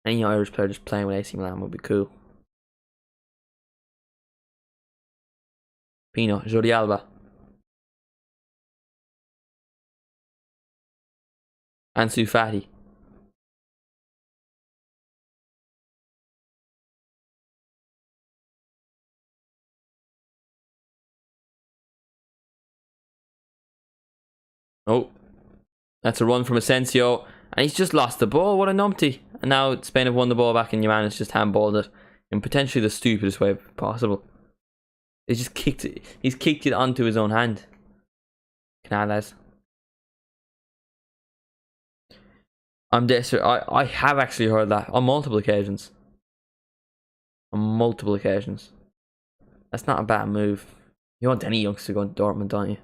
Any Irish player just playing with AC Milan would be cool. Pino, Jordi Alba. Ansu Fati. Oh, that's a run from Asensio. And he's just lost the ball. What a numpty. And now Spain have won the ball back and Yaman just handballed it in potentially the stupidest way possible. He just kicked it. He's kicked it onto his own hand. Canales. I'm desperate. I have actually heard that on multiple occasions. On multiple occasions. That's not a bad move. You want any youngster going to Dortmund, don't you?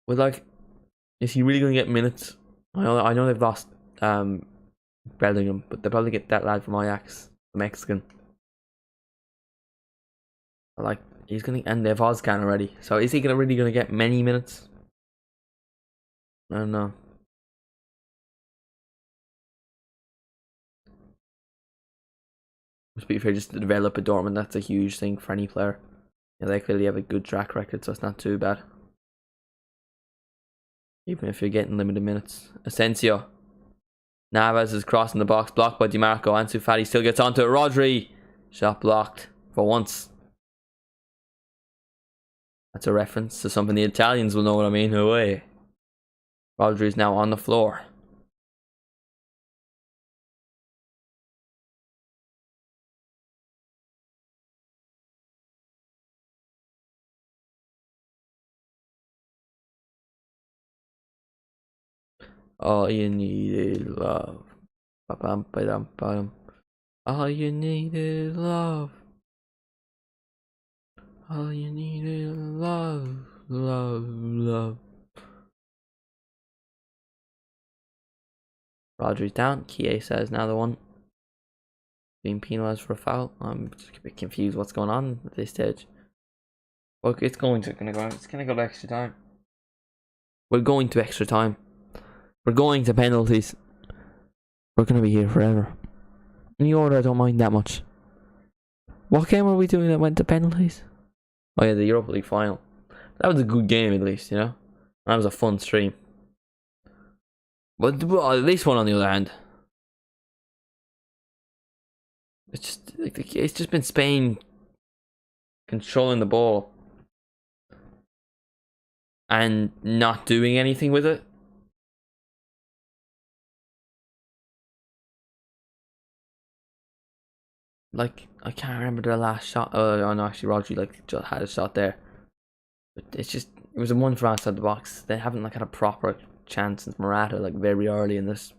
But like, is he really going to get minutes? I know they've lost Bellingham, but they'll probably get that lad from Ajax, the Mexican. Like, he's going to, and they've Ozcan already. So is he really going to get many minutes? I don't know. To be fair, just to develop a Dortmund, that's a huge thing for any player. Yeah, they clearly have a good track record, so it's not too bad. Even if you're getting limited minutes. Asensio. Navas is crossing the box, blocked by Di Marco. Ansu Fati still gets onto it. Rodri. Shot blocked for once. That's a reference to something the Italians will know what I mean. Away. Rodri is now on the floor. All you need is love. All you need is love. All you need is love, love, love. Rodri's down. Chiesa is now the one being penalised for a foul. I'm just a bit confused what's going on at this stage. Look, it's gonna go to extra time. We're going to extra time. We're going to penalties. We're gonna be here forever. In the order, I don't mind that much. What game were we doing that went to penalties? Oh yeah, the Europa League final. That was a good game at least, you know? That was a fun stream. But at least one on the other hand. It's just been Spain controlling the ball and not doing anything with it. Like, I can't remember their last shot. Oh no, actually Rodri just had a shot there. But it was a one from outside the box. They haven't had a proper chance since Morata very early in this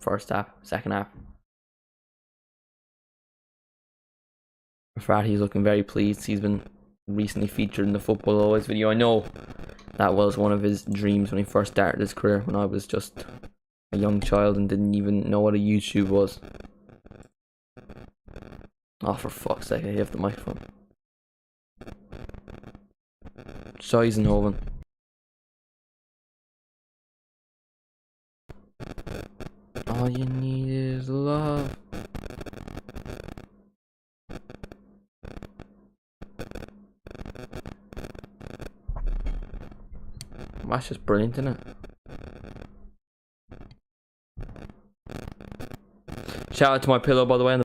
second half. Ferrati's looking very pleased. He's been recently featured in the Football Always video. I know that was one of his dreams when he first started his career, when I was just a young child and didn't even know what a YouTube was. Oh, for fuck's sake, I have the microphone. Scheisenhoven. All you need is love. That's just brilliant, isn't it? Shout out to my pillow, by the way.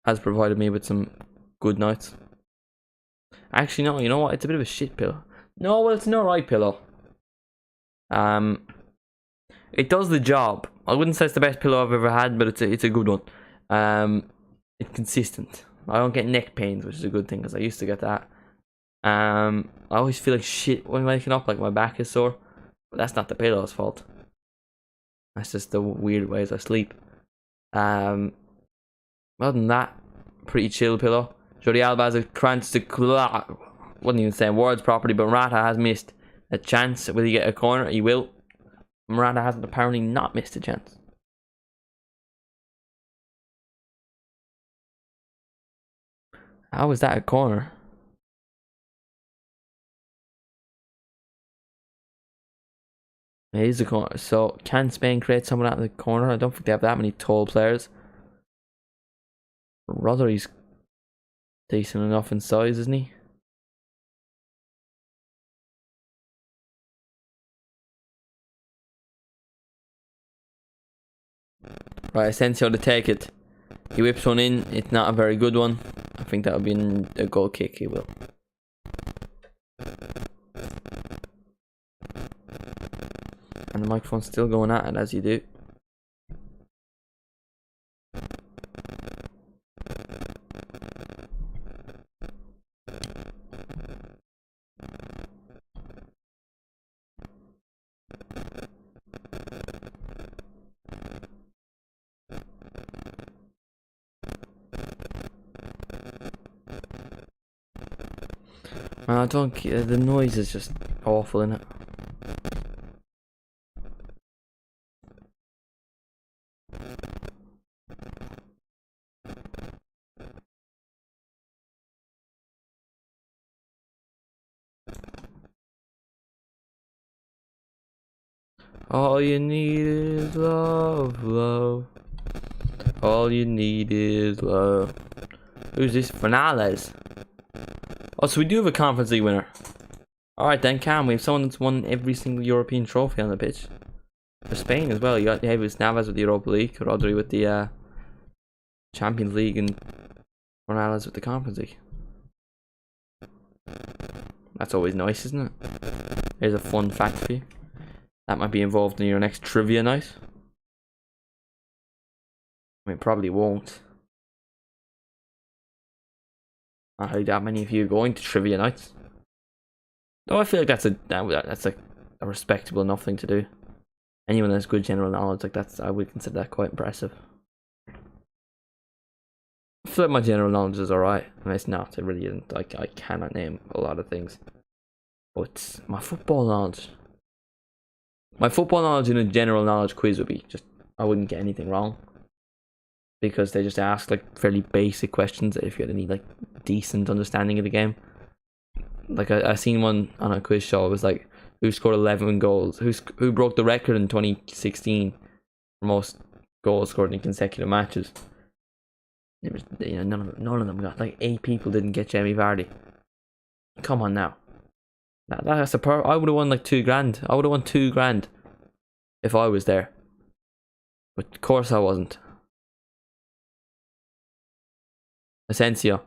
Has provided me with some good nights. Actually, no, you know what? It's a bit of a shit pillow. No, well, it's an alright pillow. It does the job. I wouldn't say it's the best pillow I've ever had, but it's a good one. It's consistent. I don't get neck pains, which is a good thing because I used to get that. I always feel like shit when waking up, like my back is sore. But that's not the pillow's fault. That's just the weird ways I sleep. Other than that, pretty chill pillow. Jordi Alba has a chance to wasn't even saying words properly, but Morata has missed a chance. Will he get a corner? He will. Morata hasn't apparently not missed a chance. How is that a corner? It is a corner. So, can Spain create someone out of the corner? I don't think they have that many tall players. Rodri's decent enough in size, isn't he? Right, Asensio to take it. He whips one in. It's not a very good one. I think that would be a goal kick. He will. And the microphone's still going at it as you do. I don't. The noise is just awful, innit? All you need is love, love. All you need is love. Who's this? Fernandez. Oh, so we do have a Conference League winner. Alright then, Cam. We have someone that's won every single European trophy on the pitch. For Spain as well. You got Davis Navas with the Europa League, Rodri with the Champions League, and Ronaldo's with the Conference League. That's always nice, isn't it? Here's a fun fact for you. That might be involved in your next trivia night. I mean, probably won't. Not really that many of you are going to trivia nights. Though I feel like that's a respectable enough thing to do. Anyone that has good general knowledge, I would consider that quite impressive. I feel like my general knowledge is alright. And it's not, it really isn't. Like, I cannot name a lot of things. But my football knowledge. My football knowledge in a general knowledge quiz would be just, I wouldn't get anything wrong. Because they just ask like fairly basic questions if you had any like decent understanding of the game. Like I seen one on a quiz show. It was like, who scored 11 goals? Who broke the record in 2016 for most goals scored in consecutive matches? It was, none of them got, like 8 people didn't get Jamie Vardy. Come on now. That's I would have won like $2,000. I would have won $2,000 if I was there. But of course I wasn't. Asensio.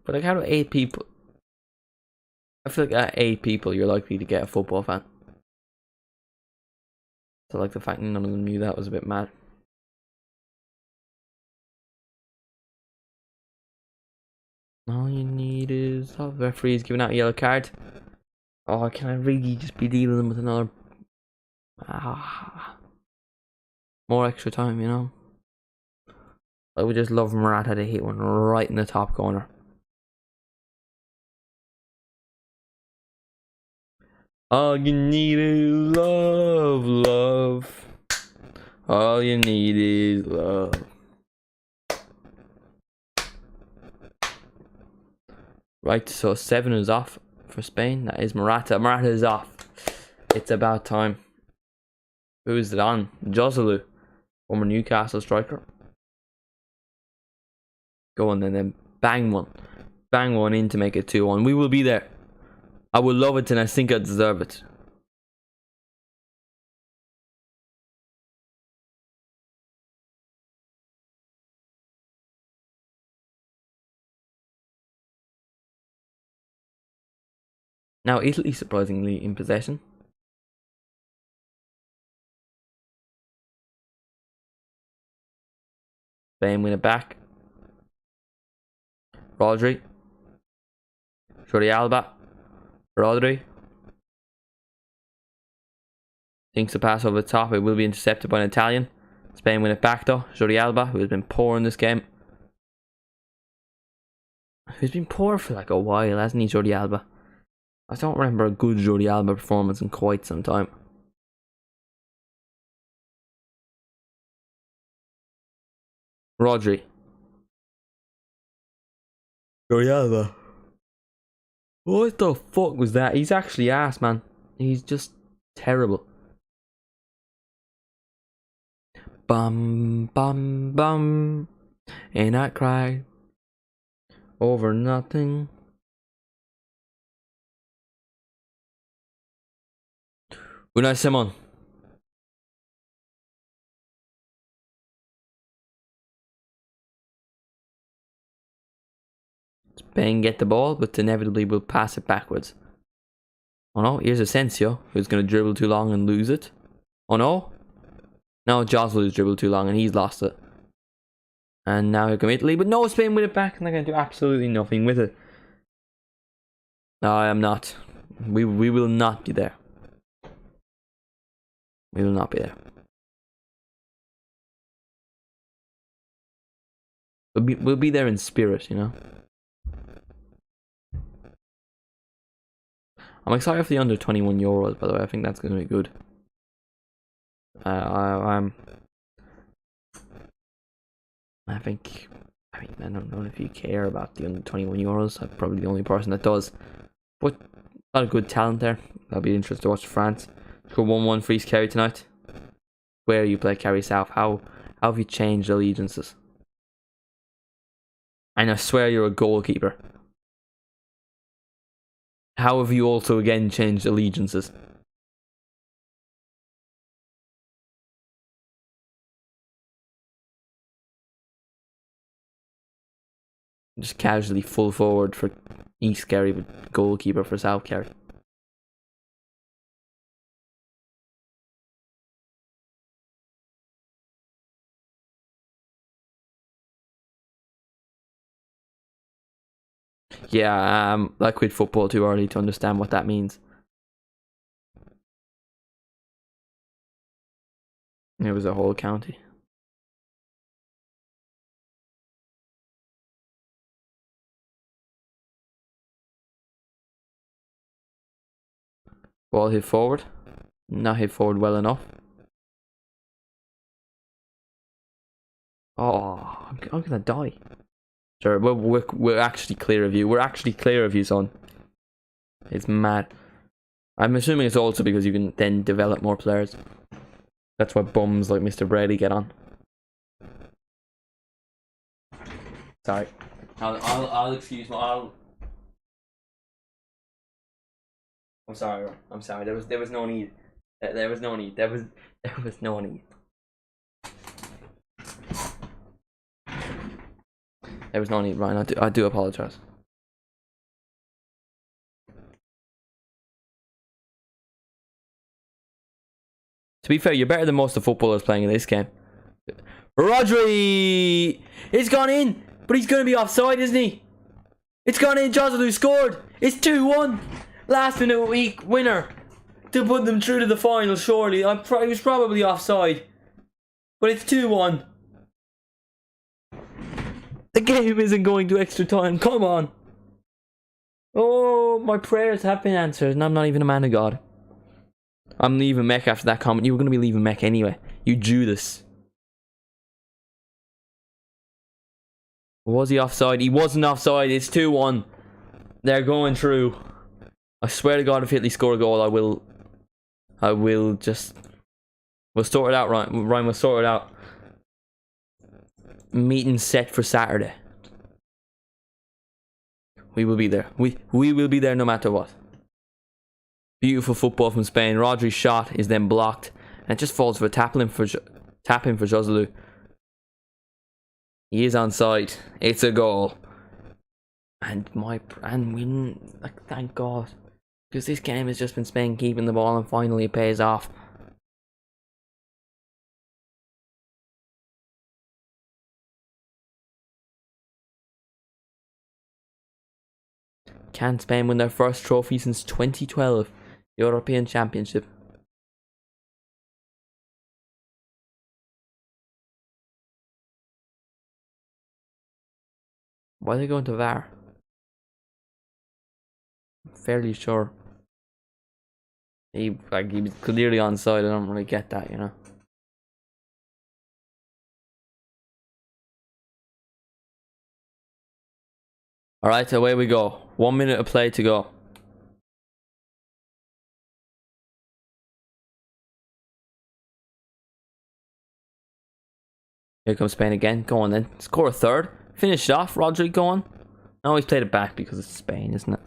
But like, how do 8 people? I feel like at 8 people, you're likely to get a football fan. So like the fact none of them knew that was a bit mad. All you need is the referee's giving out a yellow card. Oh, can I really just be dealing them with another? More extra time, you know. I would just love Morata to hit one right in the top corner. All you need is love, love. All you need is love. Right, so 7 is off for Spain. That is Morata. Morata is off. It's about time. Who is it on? Joselu, former Newcastle striker. Go on then bang one. Bang one in to make it 2-1. We will be there. I will love it and I think I deserve it. Now Italy surprisingly in possession. Spain win it back. Rodri. Jordi Alba. Rodri. Thinks the pass over the top. It will be intercepted by an Italian. Spain win it back though. Jordi Alba, who has been poor in this game. Who's been poor for like a while, hasn't he, Jordi Alba? I don't remember a good Jordi Alba performance in quite some time. Rodri. Jordi Alba. What the fuck was that? He's actually ass, man. He's just terrible. Bum, bum, bum. And I cried over nothing. Unai Simon. Spain get the ball, but inevitably will pass it backwards. Oh no, here's Asensio, who's going to dribble too long and lose it. Oh no. No, Joselu's dribbled too long and he's lost it. And now here come Italy, but no, Spain win it back and they're going to do absolutely nothing with it. No, I am not. We will not be there. We will not be there. We'll be there in spirit, you know. I'm excited for the under 21 Euros, by the way. I think that's going to be good. I don't know if you care about the under 21 Euros. I'm probably the only person that does. But a lot of good talent there. That'll be interesting to watch France. Score 1-1 for East Kerry tonight. Where you play Kerry South? How have you changed allegiances? And I swear you're a goalkeeper. How have you also again changed allegiances? Just casually full forward for East Kerry, but goalkeeper for South Kerry. Yeah, I quit football too early to understand what that means. It was a whole county. Ball hit forward. Not hit forward well enough. Oh, I'm gonna die. Sure, we're actually clear of you. We're actually clear of you, son. It's mad. I'm assuming it's also because you can then develop more players. That's what bums like Mr. Brady get on. Sorry. I'll excuse my. I'm sorry. I'm sorry. There was no need. There was no need. There was no need. There was no need, Ryan. I do apologize. To be fair, you're better than most of the footballers playing in this game. Rodri! It's gone in! But he's going to be offside, isn't he? It's gone in. Joselu scored. It's 2-1. Last minute week winner. To put them through to the final, surely. He was probably offside. But it's 2-1. The game isn't going to extra time. Come on. Oh, my prayers have been answered. And I'm not even a man of God. I'm leaving Mech after that comment. You were going to be leaving Mech anyway. You Judas. Was he offside? He wasn't offside. It's 2-1. They're going through. I swear to God, if Italy score a goal, I will just... We'll sort it out, Ryan. Ryan, we'll sort it out. Meeting set for Saturday. We will be there. We will be there no matter what. Beautiful football from Spain. Rodri's shot is then blocked. And it just falls for a tap in for Joselu. He is onside. It's a goal. And we like, thank God. Because this game has just been Spain keeping the ball and finally it pays off. Can Spain win their first trophy since 2012 European Championship? Why are they going to VAR? I'm fairly sure. He was clearly onside. I don't really get that, you know. Alright, away we go. 1 minute of play to go. Here comes Spain again. Go on then. Score a third. Finish it off. Rodri, go on. No, he's played it back because it's Spain, isn't it?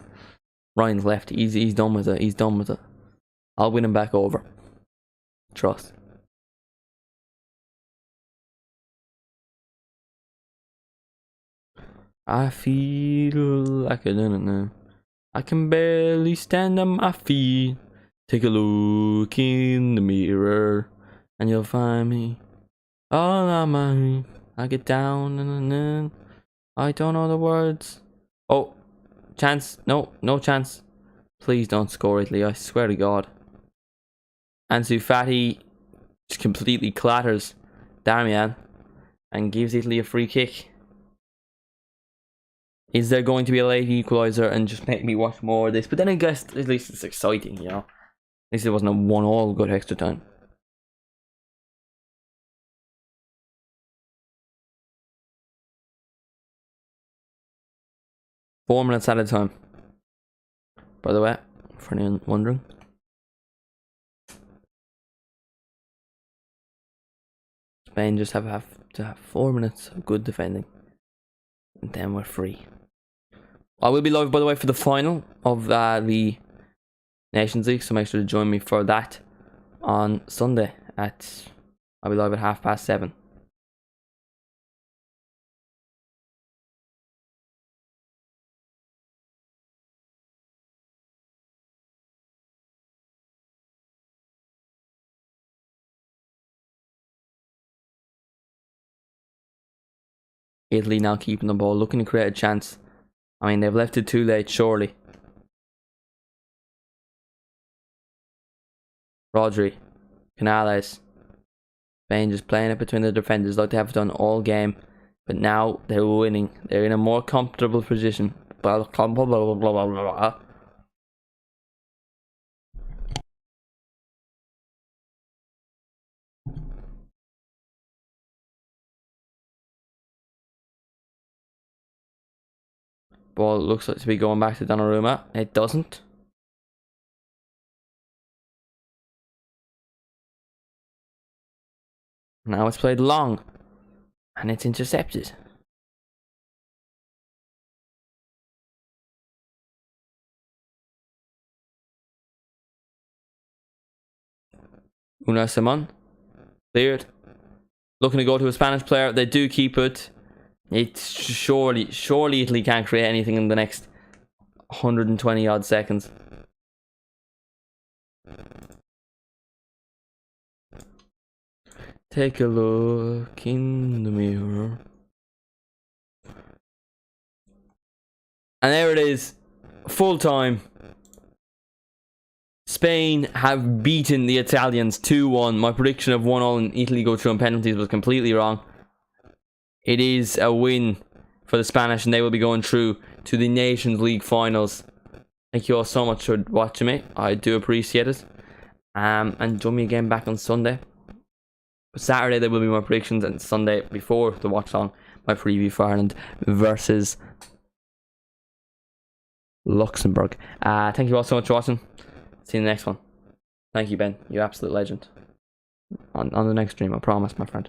Ryan's left. He's done with it. He's done with it. I'll win him back over. Trust. I feel like I don't know. I can barely stand on my feet. Take a look in the mirror, and you'll find me all on my. I get down and then I don't know the words. Oh, chance! No, no chance. Please don't score, Italy. I swear to God. Ansu Fati just completely clatters Darmian and gives Italy a free kick. Is there going to be a late equaliser and just make me watch more of this? But then I guess at least it's exciting, you know. At least it wasn't a 1-1 good extra time. Four minutes at a time. By the way, for anyone wondering. Spain just have to have 4 minutes of good defending. And then we're free. I will be live, by the way, for the final of the Nations League, so make sure to join me for that on Sunday I'll be live at 7:30. Italy now keeping the ball, looking to create a chance. I mean, they've left it too late, surely. Rodri. Canales. Spain just playing it between the defenders like they have done all game. But now they're winning. They're in a more comfortable position. Blah, blah, blah, blah, blah, blah, blah. Ball looks like to be going back to Donnarumma. It doesn't. Now it's played long. And it's intercepted. Una Simon. Cleared. Looking to go to a Spanish player. They do keep it. It's surely Italy can't create anything in the next 120 odd seconds. Take a look in the mirror. And there it is. Full time. Spain have beaten the Italians 2-1. My prediction of 1-1 and Italy go through on penalties was completely wrong. It is a win for the Spanish and they will be going through to the Nations League finals. Thank you all so much for watching me. I do appreciate it. And join me again back on Sunday. Saturday there will be my predictions, and Sunday before the watch along my preview for Ireland versus Luxembourg. Thank you all so much for watching. See you in the next one. Thank you, Ben. You absolute legend. On the next stream, I promise, my friend.